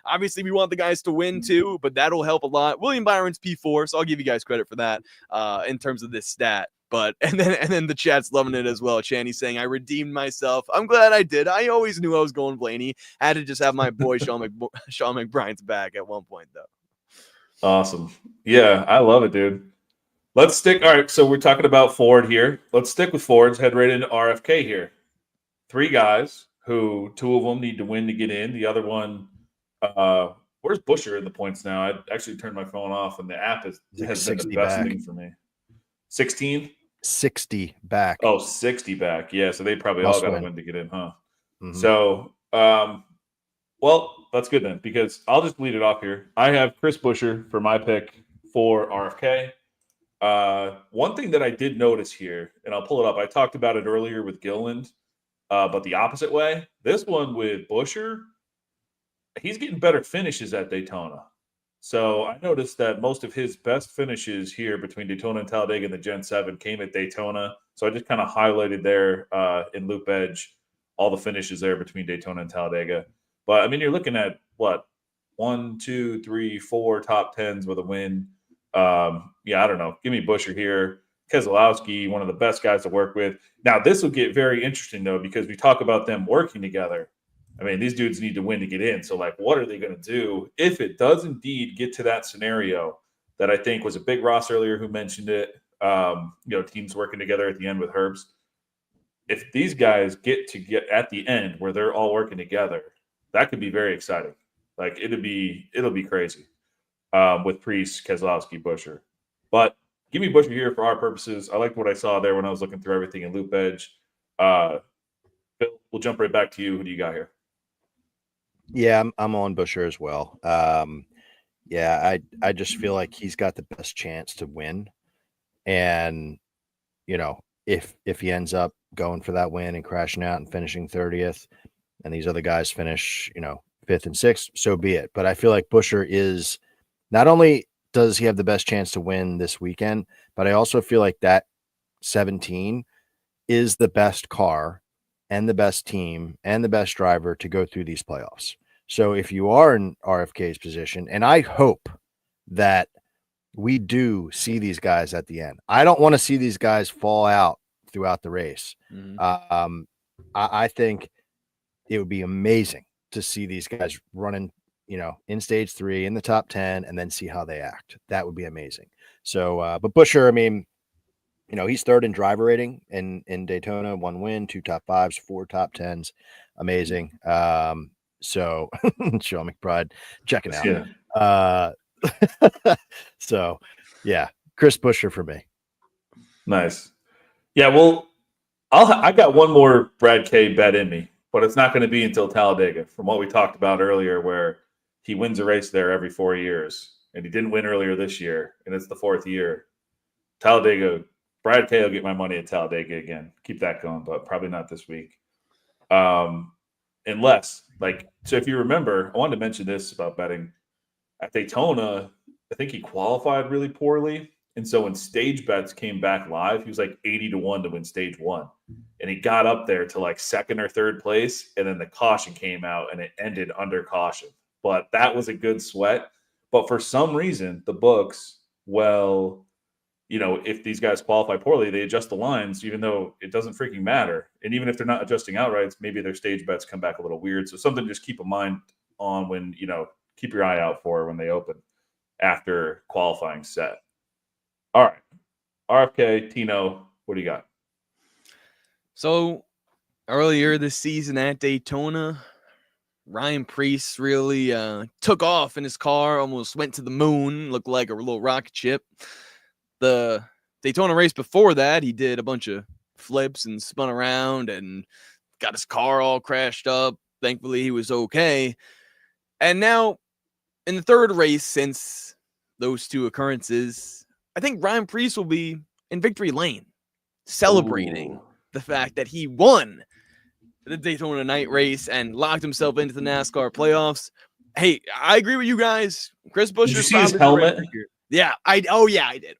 obviously we want the guys to win too, but that'll help a lot. William Byron's P4, so I'll give you guys credit for that. In terms of this stat. But and then the chat's loving it as well. Channy's saying, I redeemed myself. I'm glad I did. I always knew I was going Blaney. Had to just have my boy Sean McBride's back at one point, though. Awesome. Yeah, I love it, dude. Let's stick. All right, so we're talking about Ford here. Let's stick with Fords. Head right into RFK here. 3 guys who 2 of them need to win to get in. The other one, where's Busher in the points now? I actually turned my phone off, and the app has been the best thing for me. 16? 60 back. Oh, 60 back. Yeah, so they probably all got to win to get in, huh? Mm-hmm. So, well, that's good then, because I'll just lead it off here. I have Chris Buescher for my pick for RFK. One thing that I did notice here, and I'll pull it up. I talked about it earlier with Gilliland, but the opposite way. This one with Buescher, he's getting better finishes at Daytona. So I noticed that most of his best finishes here between Daytona and Talladega in the Gen 7 came at Daytona. So I just kind of highlighted there in Loop Edge all the finishes there between Daytona and Talladega. But, I mean, you're looking at, what, 1, 2, 3, 4 top 10s with a win. Yeah, I don't know. Give me Buescher here. Keselowski, one of the best guys to work with. Now, this will get very interesting, though, because we talk about them working together. I mean, these dudes need to win to get in. So, like, what are they going to do if it does indeed get to that scenario that I think was a Big Ross earlier who mentioned it, teams working together at the end with Herbst. If these guys get at the end where they're all working together, that could be very exciting. Like, it'll be crazy with Priest, Keselowski, Buescher. But give me Buescher here for our purposes. I liked what I saw there when I was looking through everything in Loop Edge. Bill, we'll jump right back to you. Who do you got here? Yeah, I'm on Buescher as well. I just feel like he's got the best chance to win. And, if he ends up going for that win and crashing out and finishing 30th, and these other guys finish, 5th and 6th, so be it. But I feel like Buescher is, not only does he have the best chance to win this weekend, but I also feel like that 17 is the best car and the best team and the best driver to go through these playoffs. So if you are in RFK's position, and I hope that we do see these guys at the end. I don't want to see these guys fall out throughout the race. Mm-hmm. I think it would be amazing to see these guys running, in stage 3 in the top 10 and then see how they act. That would be amazing. So, but Buescher, I mean, he's 3rd in driver rating in Daytona, 1 win, 2 top 5s, 4 top 10s. Amazing. So Sean McBride checking out. Yeah. So yeah, Chris Buescher for me. Nice. Yeah, well, I got one more Brad K bet in me, but it's not going to be until Talladega, from what we talked about earlier, where he wins a race there every 4 years, and he didn't win earlier this year, and it's the 4th year. Talladega, Brad K will get my money at Talladega again. Keep that going, but probably not this week. Unless, so if you remember, I wanted to mention this about betting. At Daytona, I think he qualified really poorly. And so when stage bets came back live, he was like 80-1 to win stage 1. And he got up there to like 2nd or 3rd place. And then the caution came out and it ended under caution. But that was a good sweat. But for some reason, the books, if these guys qualify poorly, they adjust the lines, even though it doesn't freaking matter. And even if they're not adjusting outrights, maybe their stage bets come back a little weird. So something to just keep in mind on when, keep your eye out for when they open after qualifying set. All right. RFK, Tino, what do you got? So earlier this season at Daytona, Ryan Preece really took off in his car, almost went to the moon, looked like a little rocket ship. The Daytona race before that, he did a bunch of flips and spun around and got his car all crashed up. Thankfully, he was okay. And now, in the 3rd race since those 2 occurrences, I think Ryan Preece will be in victory lane celebrating Ooh. the fact that he won the Daytona night race and locked himself into the NASCAR playoffs. Hey, I agree with you guys. Chris Did you Buescher's see his probably the right helmet? pick here. Yeah, I did. I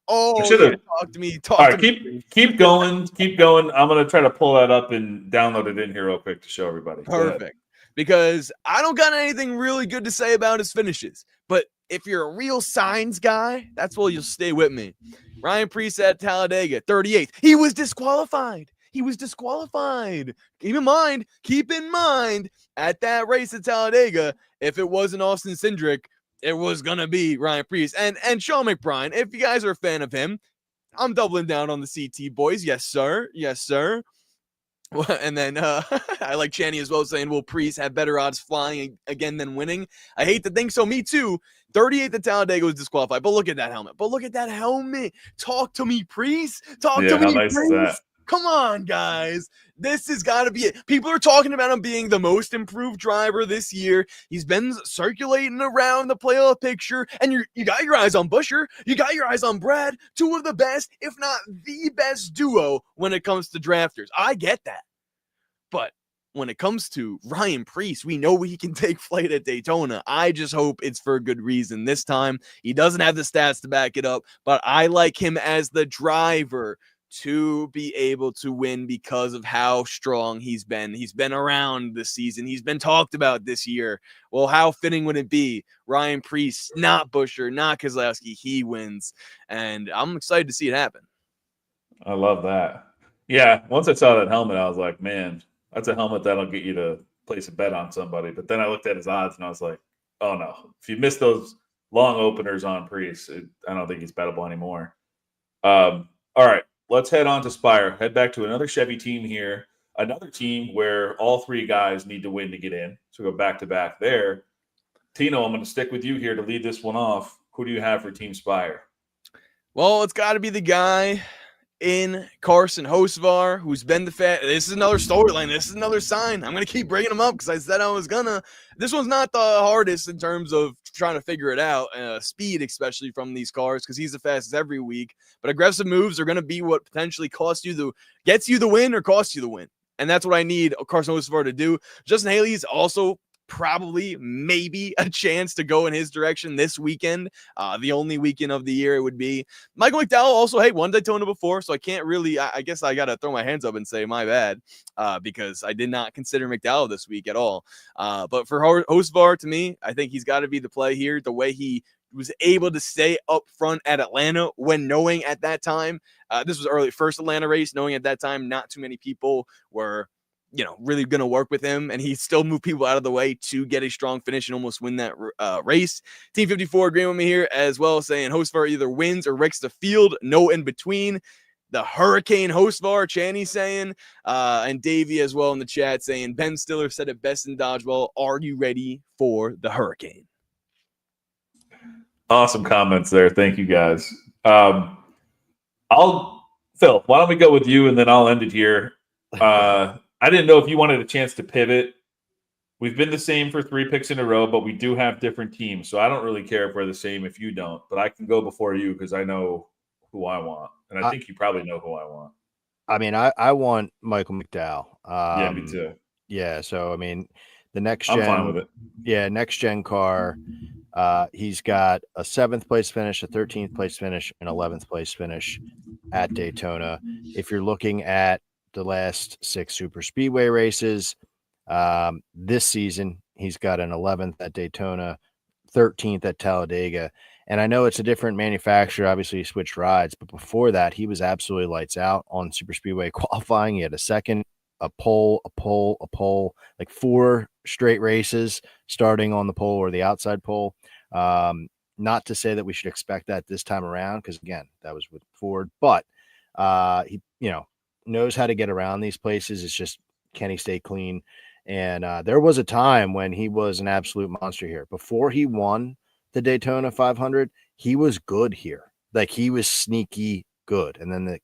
Oh should yeah, have. talk to me. All right, keep going, keep going. I'm gonna try to pull that up and download it in here real quick to show everybody. Go ahead. Perfect. Because I don't got anything really good to say about his finishes. But if you're a real signs guy, that's where you'll stay with me. Ryan Preece at Talladega, 38th. He was disqualified. Keep in mind, at that race at Talladega, if it wasn't Austin Cindric, it was gonna be Ryan Preece. And Sean McBride. If you guys are a fan of him, I'm doubling down on the CT boys. Yes, sir. And then I like Channy as well saying, will Preece have better odds flying again than winning? I hate to think so. Me too. 38th at Talladega was disqualified. But look at that helmet. Talk to me, Preece. Talk to How me, nice is that? Preece. Come on, guys. This has got to be it. People are talking about him being the most improved driver this year. He's been circulating around the playoff picture, and you got your eyes on Buescher. You got your eyes on Brad. Two of the best, if not the best duo when it comes to drafters. I get that. But when it comes to Ryan Preece, we know he can take flight at Daytona. I just hope it's for a good reason this time. He doesn't have the stats to back it up, but I like him as the driver to be able to win because of how strong he's been. He's been around this season. He's been talked about this year. Well, how fitting would it be? Ryan Preece, not Buescher, not Keselowski. He wins. And I'm excited to see it happen. I love that. Yeah, once I saw that helmet, I was like, man, that's a helmet that'll get you to place a bet on somebody. But then I looked at his odds and I was like, oh no. If you miss those long openers on Preece, I don't think he's bettable anymore. All right. Let's head on to Spire. Head back to another Chevy team here. Another team where all three guys need to win to get in. So go back to back there. Tino, I'm going to stick with you here to lead this one off. Who do you have for Team Spire? Well, it's got to be the guy in Carson Hocevar, who's been the this is another storyline. This is another sign. I'm going to keep bringing him up because I said I was going to. This one's not the hardest in terms of trying to figure it out. Speed, especially from these cars, because he's the fastest every week. But aggressive moves are going to be what potentially gets you the win or costs you the win. And that's what I need Carson Hocevar to do. Justin Haley's also probably maybe a chance to go in his direction this weekend. The only weekend of the year it would be. Michael McDowell also, won Daytona before, so I can't really, I guess I got to throw my hands up and say my bad because I did not consider McDowell this week at all. But for Hocevar, to me, I think he's got to be the play here. The way he was able to stay up front at Atlanta when knowing at that time, this was early first Atlanta race, knowing at that time not too many people were really going to work with him, and he still moved people out of the way to get a strong finish and almost win that race. Team 54 agreeing with me here as well, saying Hocevar either wins or wrecks the field, no in between. The Hurricane Hocevar, Channy saying, and Davey as well in the chat saying, Ben Stiller said it best in dodgeball. Are you ready for the Hurricane? Awesome comments there. Thank you, guys. Phil, why don't we go with you, and then I'll end it here. I didn't know if you wanted a chance to pivot. We've been the same for 3 picks in a row, but we do have different teams. So I don't really care if we're the same if you don't. But I can go before you because I know who I want. And I think you probably know who I want. I mean, I want Michael McDowell. Yeah, me too. Yeah, so I mean, the next I'm gen, fine with it. Yeah, next gen car. He's got a 7th place finish, a 13th place finish, an 11th place finish at Daytona. If you're looking at the last 6 super speedway races, this season he's got an 11th at Daytona, 13th at Talladega. And I know it's a different manufacturer. Obviously, he switched rides, but before that, he was absolutely lights out on super speedway qualifying. He had a second, a pole, like 4 straight races starting on the pole or the outside pole. Not to say that we should expect that this time around, because again, that was with Ford, but he, knows how to get around these places. It's just, can he stay clean? And there was a time when he was an absolute monster here. Before he won the Daytona 500, he was good here. Like, he was sneaky good. And then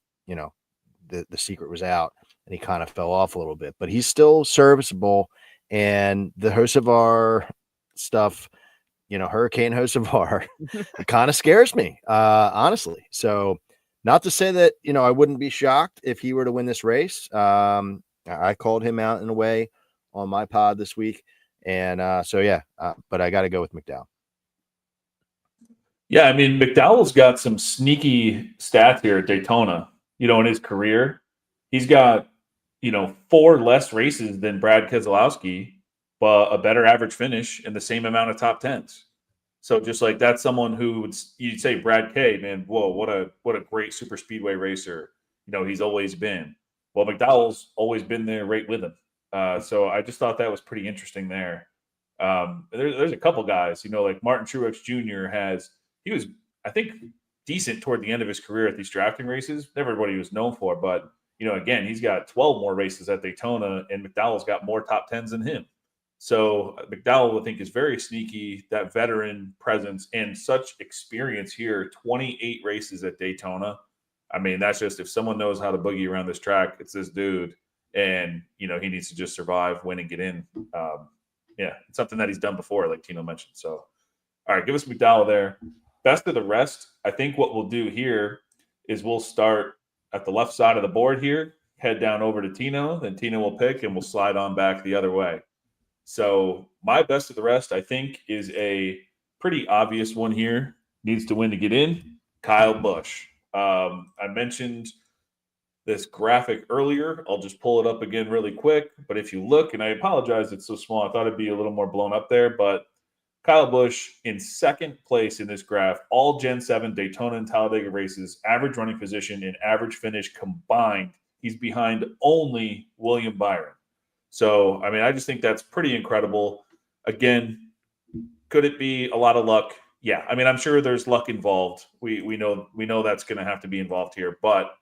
the secret was out and he kind of fell off a little bit, but he's still serviceable. And the Hocevar stuff, Hurricane Hocevar, it kind of scares me, honestly. So not to say that, I wouldn't be shocked if he were to win this race. I called him out in a way on my pod this week. And but I got to go with McDowell. Yeah, I mean, McDowell's got some sneaky stats here at Daytona, in his career. He's got, 4 less races than Brad Keselowski, but a better average finish and the same amount of top tens. So just like that's someone who you'd say Brad K, man, whoa, what a great super speedway racer. He's always been. Well, McDowell's always been there right with him. So I just thought that was pretty interesting there. There's a couple guys, like Martin Truex Jr. He was, I think, decent toward the end of his career at these drafting races. Never what he was known for, but again, he's got 12 more races at Daytona, and McDowell's got more top tens than him. So McDowell, I think, is very sneaky, that veteran presence and such experience here. 28 races at Daytona. I mean, that's just if someone knows how to boogie around this track, it's this dude, and he needs to just survive, win, and get in. It's something that he's done before, like Tino mentioned. So, all right, give us McDowell there. Best of the rest. I think what we'll do here is we'll start at the left side of the board here, head down over to Tino, then Tino will pick, and we'll slide on back the other way. So my best of the rest, I think, is a pretty obvious one here. Needs to win to get in. Kyle Busch. I mentioned this graphic earlier. I'll just pull it up again really quick. But if you look, and I apologize, it's so small. I thought it'd be a little more blown up there. But Kyle Busch in second place in this graph, all Gen 7 Daytona and Talladega races, average running position and average finish combined. He's behind only William Byron. So, I mean, I just think that's pretty incredible. Again, could it be a lot of luck? Yeah. I mean, I'm sure there's luck involved. We know that's going to have to be involved here, but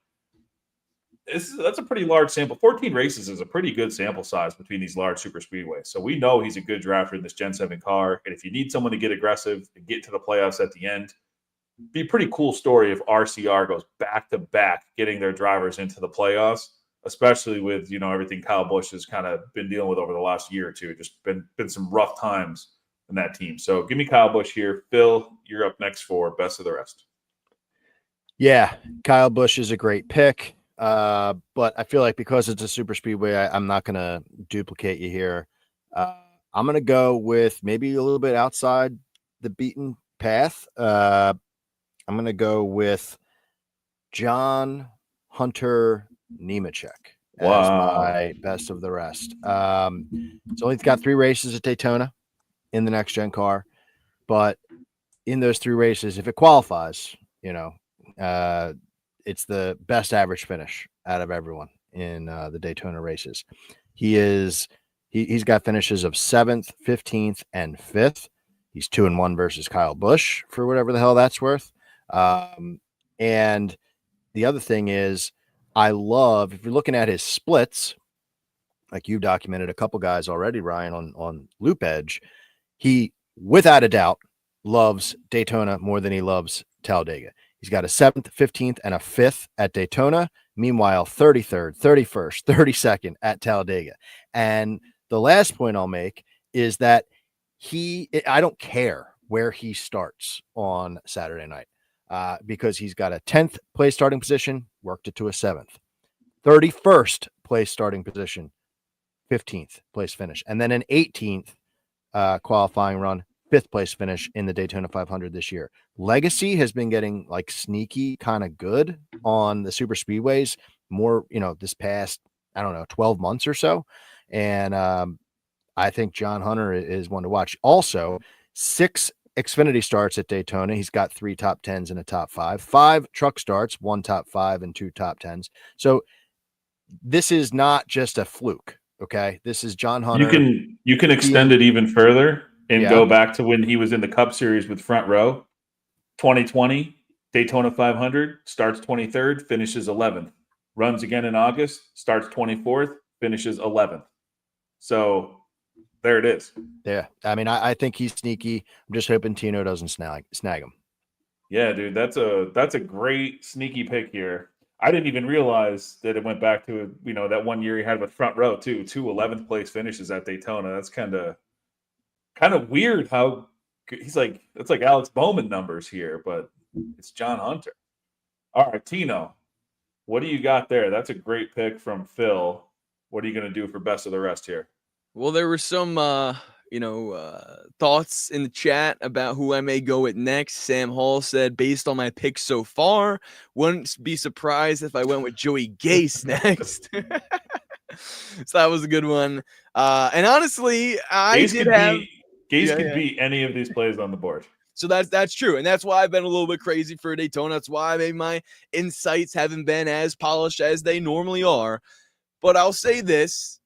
that's a pretty large sample. 14 races is a pretty good sample size between these large super speedways. So we know he's a good drafter in this Gen 7 car. And if you need someone to get aggressive and get to the playoffs at the end, it'd be a pretty cool story if RCR goes back to back getting their drivers into the playoffs, especially with, everything Kyle Busch has kind of been dealing with over the last year or two. Just been some rough times in that team. So give me Kyle Busch here. Phil, you're up next for best of the rest. Yeah, Kyle Busch is a great pick. But I feel like because it's a super speedway, I'm not going to duplicate you here. I'm going to go with maybe a little bit outside the beaten path. I'm going to go with John Hunter Nemechek as my best of the rest. So he's got 3 races at Daytona in the next gen car, but in those 3 races, if it qualifies, it's the best average finish out of everyone in the Daytona races. He's got finishes of 7th, 15th, and 5th. He's 2-1 versus Kyle Busch for whatever the hell that's worth. And the other thing is, I love, if you're looking at his splits, like you've documented a couple guys already, Ryan, on Loop Edge, he, without a doubt, loves Daytona more than he loves Talladega. He's got a 7th, 15th, and a 5th at Daytona. Meanwhile, 33rd, 31st, 32nd at Talladega. And the last point I'll make is that I don't care where he starts on Saturday night because he's got a 10th place starting position, worked it to a 7th, 31st place starting position, 15th place finish, and then an 18th qualifying run, 5th place finish in the Daytona 500 this year. Legacy has been getting like sneaky kind of good on the super speedways more, this past, 12 months or so. And I think John Hunter is one to watch. Also, 6 Xfinity starts at Daytona. He's got 3 top 10s and a top 5, 5 truck starts, 1 top 5 and 2 top 10s. So this is not just a fluke. Okay. This is John Hunter. You can extend it even further and go back to when he was in the Cup Series with Front Row. 2020 Daytona 500, starts 23rd, finishes 11th. Runs again in August, starts 24th, finishes 11th. So there it is. Yeah. I mean, I think he's sneaky. I'm just hoping Tino doesn't snag him. Yeah, dude, that's a great sneaky pick here. I didn't even realize that it went back to, that one year he had with Front Row too, 2 11th place finishes at Daytona. That's kind of weird how He's like, it's like Alex Bowman numbers here, but it's John Hunter. All right, Tino, what do you got there? That's a great pick from Phil. What are you going to do for best of the rest here? Well, there were some, thoughts in the chat about who I may go with next. Sam Hall said, based on my picks so far, wouldn't be surprised if I went with Joey Gase next. So that was a good one. And honestly, Gase Yeah, could yeah. beat any of these plays on the board. So that's true. And that's why I've been a little bit crazy for Daytona. That's why maybe my insights haven't been as polished as they normally are. But I'll say this,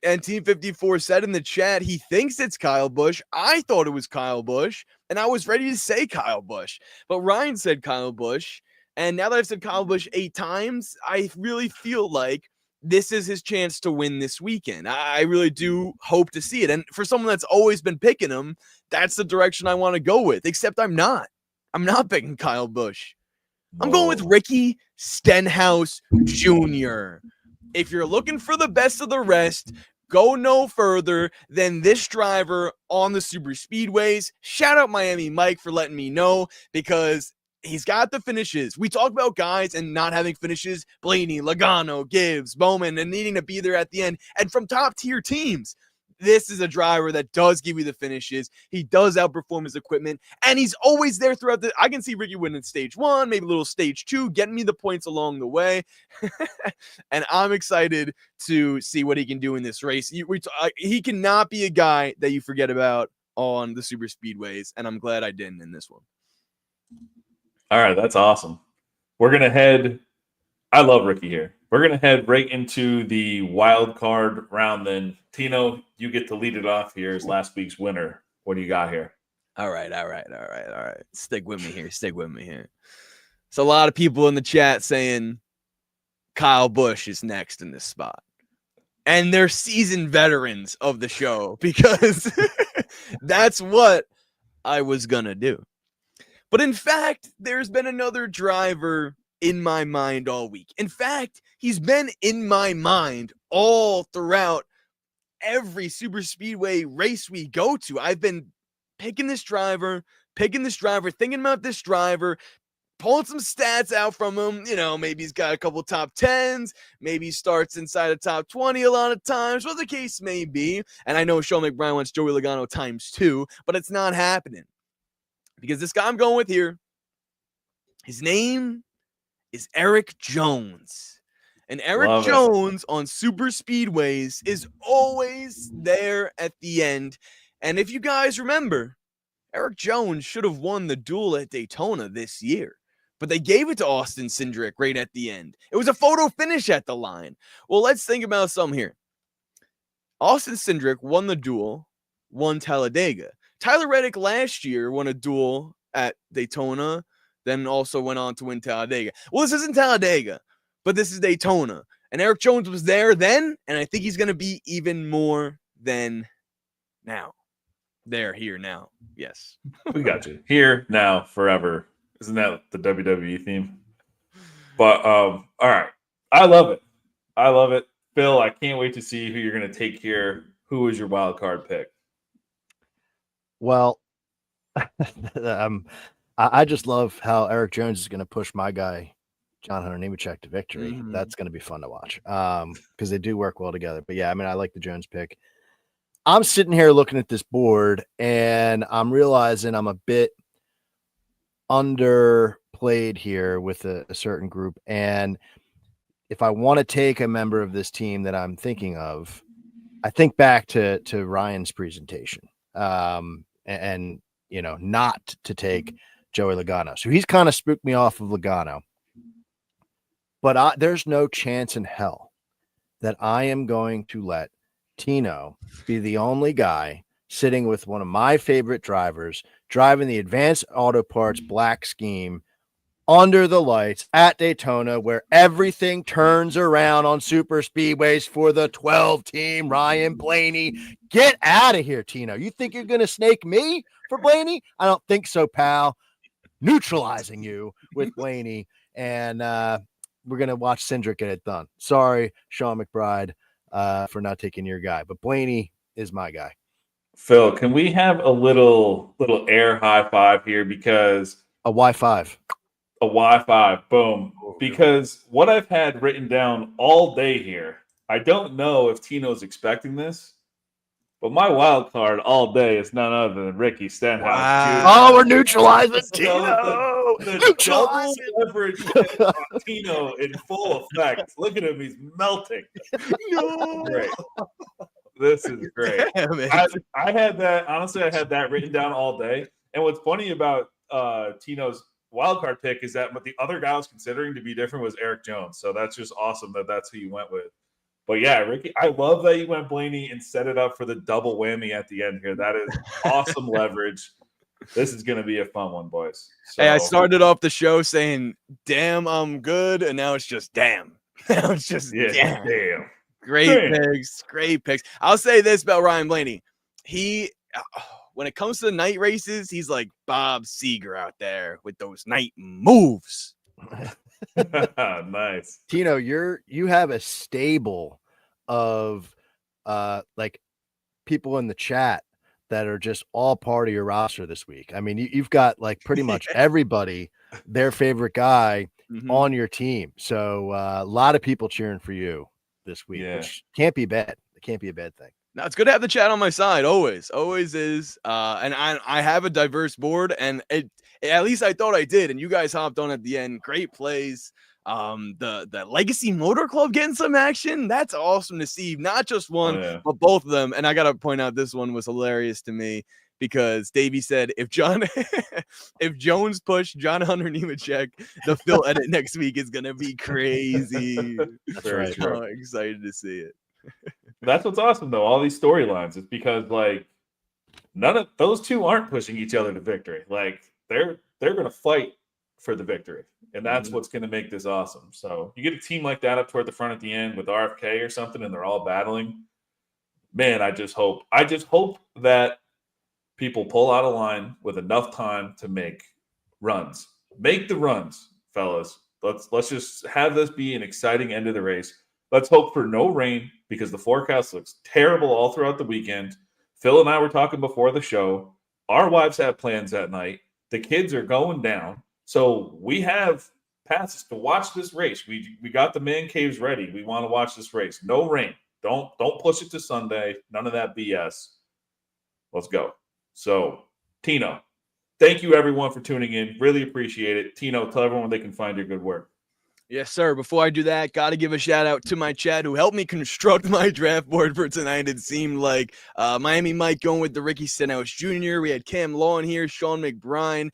and Team 54 said in the chat, he thinks it's Kyle Busch. I thought it was Kyle Busch, and I was ready to say Kyle Busch. But Ryan said Kyle Busch. And now that I've said Kyle Busch 8 times, I really feel like this is his chance to win this weekend. I really do hope to see it. And for someone that's always been picking him, that's the direction I want to go with, except I'm not. I'm not picking Kyle Busch. I'm going with Ricky Stenhouse Jr. If you're looking for the best of the rest, go no further than this driver on the super speedways. Shout out Miami Mike for letting me know, because he's got the finishes. We talk about guys and not having finishes. Blaney, Logano, Gibbs, Bowman, and needing to be there at the end. And from top tier teams, this is a driver that does give you the finishes. He does outperform his equipment, and he's always there throughout the. I can see Ricky winning stage 1, maybe a little stage 2, getting me the points along the way. And I'm excited to see what he can do in this race. He cannot be a guy that you forget about on the super speedways, and I'm glad I didn't in this one. All right, that's awesome. We're going to head – I love Ricky here. We're going to head right into the wild card round then. Tino, you get to lead it off here as last week's winner. What do you got here? All right. Stick with me here. So a lot of people in the chat saying Kyle Busch is next in this spot. And they're seasoned veterans of the show, because that's what I was going to do. But in fact, there's been another driver in my mind all week. In fact, he's been in my mind all throughout every super speedway race we go to. I've been picking this driver, thinking about this driver, pulling some stats out from him. Maybe he's got a couple top 10s. Maybe he starts inside the top 20 a lot of times, what the case may be. And I know Sean McBride wants Joey Logano ×2, but it's not happening. Because this guy I'm going with here, his name is Eric Jones. And Eric Jones on super speedways is always there at the end. And if you guys remember, Eric Jones should have won the duel at Daytona this year, but they gave it to Austin Cindric right at the end. It was a photo finish at the line. Well, let's think about something here. Austin Cindric won the duel, won Talladega. Tyler Reddick last year won a duel at Daytona, then also went on to win Talladega. Well, this isn't Talladega, but this is Daytona. And Eric Jones was there then, and I think he's going to be even more than now. Here, now. Yes. We got you. Here, now, forever. Isn't that the WWE theme? But, all right. I love it. Phil, I can't wait to see who you're going to take here. Who is your wild card pick? Well, I just love how Eric Jones is going to push my guy, John Hunter Nemechek, to victory. Mm-hmm. That's going to be fun to watch because they do work well together. But yeah, I like the Jones pick. I'm sitting here looking at this board, and I'm realizing I'm a bit underplayed here with a certain group. And if I want to take a member of this team that I'm thinking of, I think back to Ryan's presentation. And not to take Joey Logano. So he's kind of spooked me off of Logano. But there's no chance in hell that I am going to let Tino be the only guy sitting with one of my favorite drivers, driving the Advanced Auto Parts Black Scheme under the lights at Daytona, where everything turns around on super speedways for the 12 team. Ryan Blaney, get out of here, Tino. You think you're going to snake me for Blaney? I don't think so, pal. Neutralizing you with Blaney, and we're going to watch Cindric get it done. Sorry, Sean McBride, for not taking your guy, but Blaney is my guy. Phil, can we have a little air high five here because A Y5. a Wi-Fi, boom. Because what I've had written down all day here, I don't know if Tino's expecting this, but my wild card all day is none other than Ricky Stenhouse Jr. Oh, we're neutralizing So Tino. the double leverage hit on Tino in full effect. Look at him; he's melting. No. Great. This is great. Damn it. I had that honestly. I had that written down all day. And what's funny about Tino's wildcard pick is that what the other guy I was considering to be different was Eric Jones. So that's just awesome that that's who you went with. But yeah, Ricky, I love that you went Blaney and set it up for the double whammy at the end here. That is awesome leverage. This is going to be a fun one, boys. So, Hey, I started off the show saying, "Damn, I'm good," and now it's just "damn." Now it's just damn. Great picks. I'll say this about Ryan Blaney. He, when it comes to the night races, he's like Bob Seger out there with those night moves. Nice. Tino, you have a stable of like people in the chat that are just all part of your roster this week. I mean, you've got like pretty much everybody, their favorite guy on your team. So a lot of people cheering for you this week, which can't be bad. It can't be a bad thing. Now it's good to have the chat on my side. Always is. And I have a diverse board, and at least I thought I did. And you guys hopped on at the end. Great plays. The Legacy Motor Club getting some action. That's awesome to see. Not just one, but both of them. And I gotta point out, this one was hilarious to me because Davey said if Jones pushed John Hunter Nemechek, the Phil edit next week is gonna be crazy. That's right. I'm excited to see it. That's what's awesome though. All these storylines is because like none of those two aren't pushing each other to victory. Like they're gonna fight for the victory. And that's what's going to make this awesome. So you get a team like that up toward the front at the end with RFK or something, and they're all battling. Man, I just hope that people pull out of line with enough time to make runs. Make the runs, fellas. Let's just have this be an exciting end of the race. Let's hope for no rain because the forecast looks terrible all throughout the weekend. Phil and I were talking before the show. Our wives have plans that night. The kids are going down. So we have passes to watch this race. We got the man caves ready. We want to watch this race. No rain. Don't push it to Sunday. None of that BS. Let's go. So, Tino, thank you everyone for tuning in. Really appreciate it. Tino, tell everyone they can find your good work. Yes, sir. Before I do that, got to give a shout out to my chat who helped me construct my draft board for tonight. It seemed like Miami Mike going with the Ricky Stenhouse Jr. We had Cam Law in here, Sean McBride,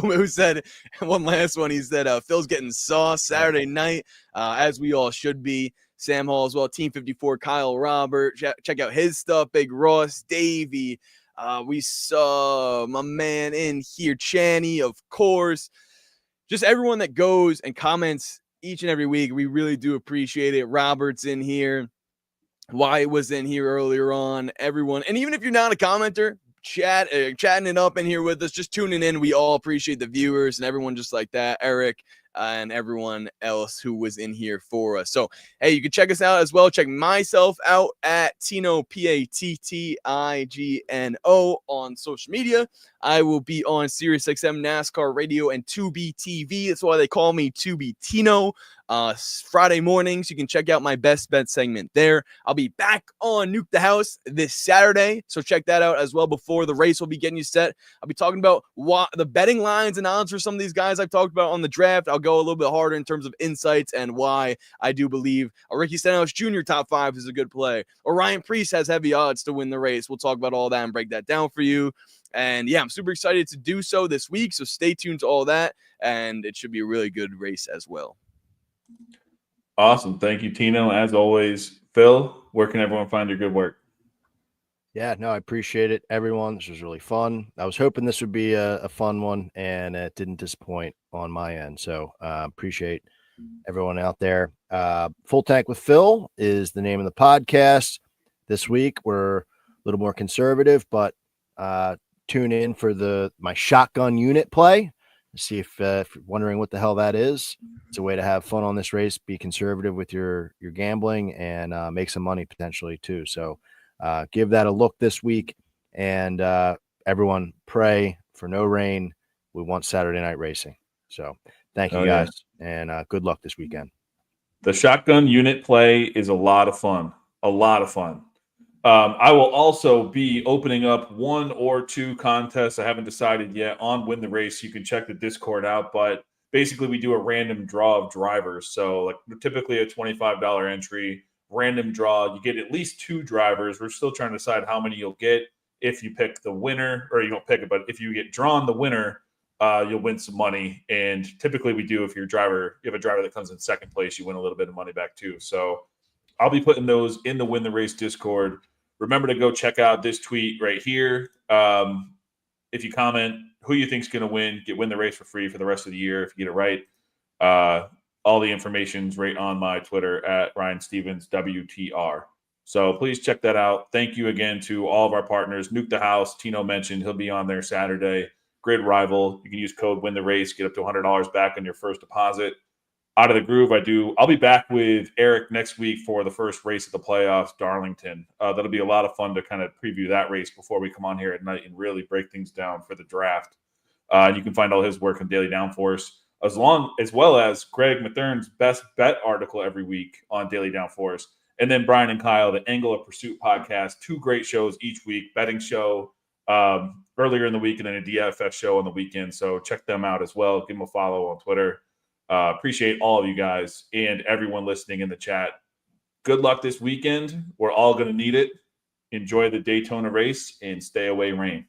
who said one last one. He said, Phil's getting sauce Saturday night, as we all should be. Sam Hall as well, Team 54, Kyle Robert. Check out his stuff, Big Ross, Davey. We saw my man in here, Channy, of course. Just everyone that goes and comments each and every week. We really do appreciate it. Robert's in here. Wyatt was in here earlier on. Everyone. And even if you're not a commenter, chatting it up in here with us, just tuning in. We all appreciate the viewers and everyone just like that. Eric and everyone else who was in here for us. So, hey, you can check us out as well. Check myself out at Tino, Pattigno on social media. I will be on SiriusXM, NASCAR Radio, and 2B TV. That's why they call me 2B Tino. Friday mornings, you can check out my best bet segment there. I'll be back on Nuke the House this Saturday, so check that out as well before the race. Will be getting you set. I'll be talking about the betting lines and odds for some of these guys I've talked about on the draft. I'll go a little bit harder in terms of insights and why I do believe a Ricky Stenhouse Jr. top 5 is a good play, or Ryan Preece has heavy odds to win the race. We'll talk about all that and break that down for you. And yeah, I'm super excited to do so this week, so stay tuned to all that, and it should be a really good race as well. Awesome. Thank you, Tino. As always, Phil, where can everyone find your good work? Yeah, no, I appreciate it, everyone. This was really fun. I was hoping this would be a fun one, and it didn't disappoint on my end. So appreciate everyone out there. Full Tank with Phil is the name of the podcast. This week, we're a little more conservative, but tune in for my shotgun unit play. See if you're wondering what the hell that is. It's a way to have fun on this race, be conservative with your gambling, and make some money potentially too. So give that a look this week. And everyone pray for no rain. We want Saturday night racing. So thank you guys, and good luck this weekend. The shotgun unit play is a lot of fun. A lot of fun. I will also be opening up 1 or 2 contests. I haven't decided yet on Win the Race. You can check the Discord out, but basically we do a random draw of drivers. So like typically a $25 entry, random draw. You get at least 2 drivers. We're still trying to decide how many you'll get if you pick the winner, or you don't pick it, but if you get drawn the winner, you'll win some money. And typically we do, if you have a driver that comes in second place, you win a little bit of money back too. So I'll be putting those in the Win the Race Discord. Remember to go check out this tweet right here. If you comment who you think is going to win the race for free for the rest of the year, if you get it right. All the information's right on my Twitter at Ryan Stevens WTR. So please check that out. Thank you again to all of our partners. Nuke the House, Tino mentioned, he'll be on there Saturday. Grid Rival, you can use code Win the Race, get up to $100 back on your first deposit. Out of the Groove, I'll be back with Eric next week for the first race of the playoffs, Darlington. That'll be a lot of fun to kind of preview that race before we come on here at night and really break things down for the draft. You can find all his work on Daily Downforce, as well as Greg Mathern's Best Bet article every week on Daily Downforce. And then Brian and Kyle, the Angle of Pursuit podcast, 2 great shows each week, betting show earlier in the week and then a DFS show on the weekend. So check them out as well. Give them a follow on Twitter. Appreciate all of you guys and everyone listening in the chat. Good luck this weekend. We're all going to need it. Enjoy the Daytona race and stay away rain.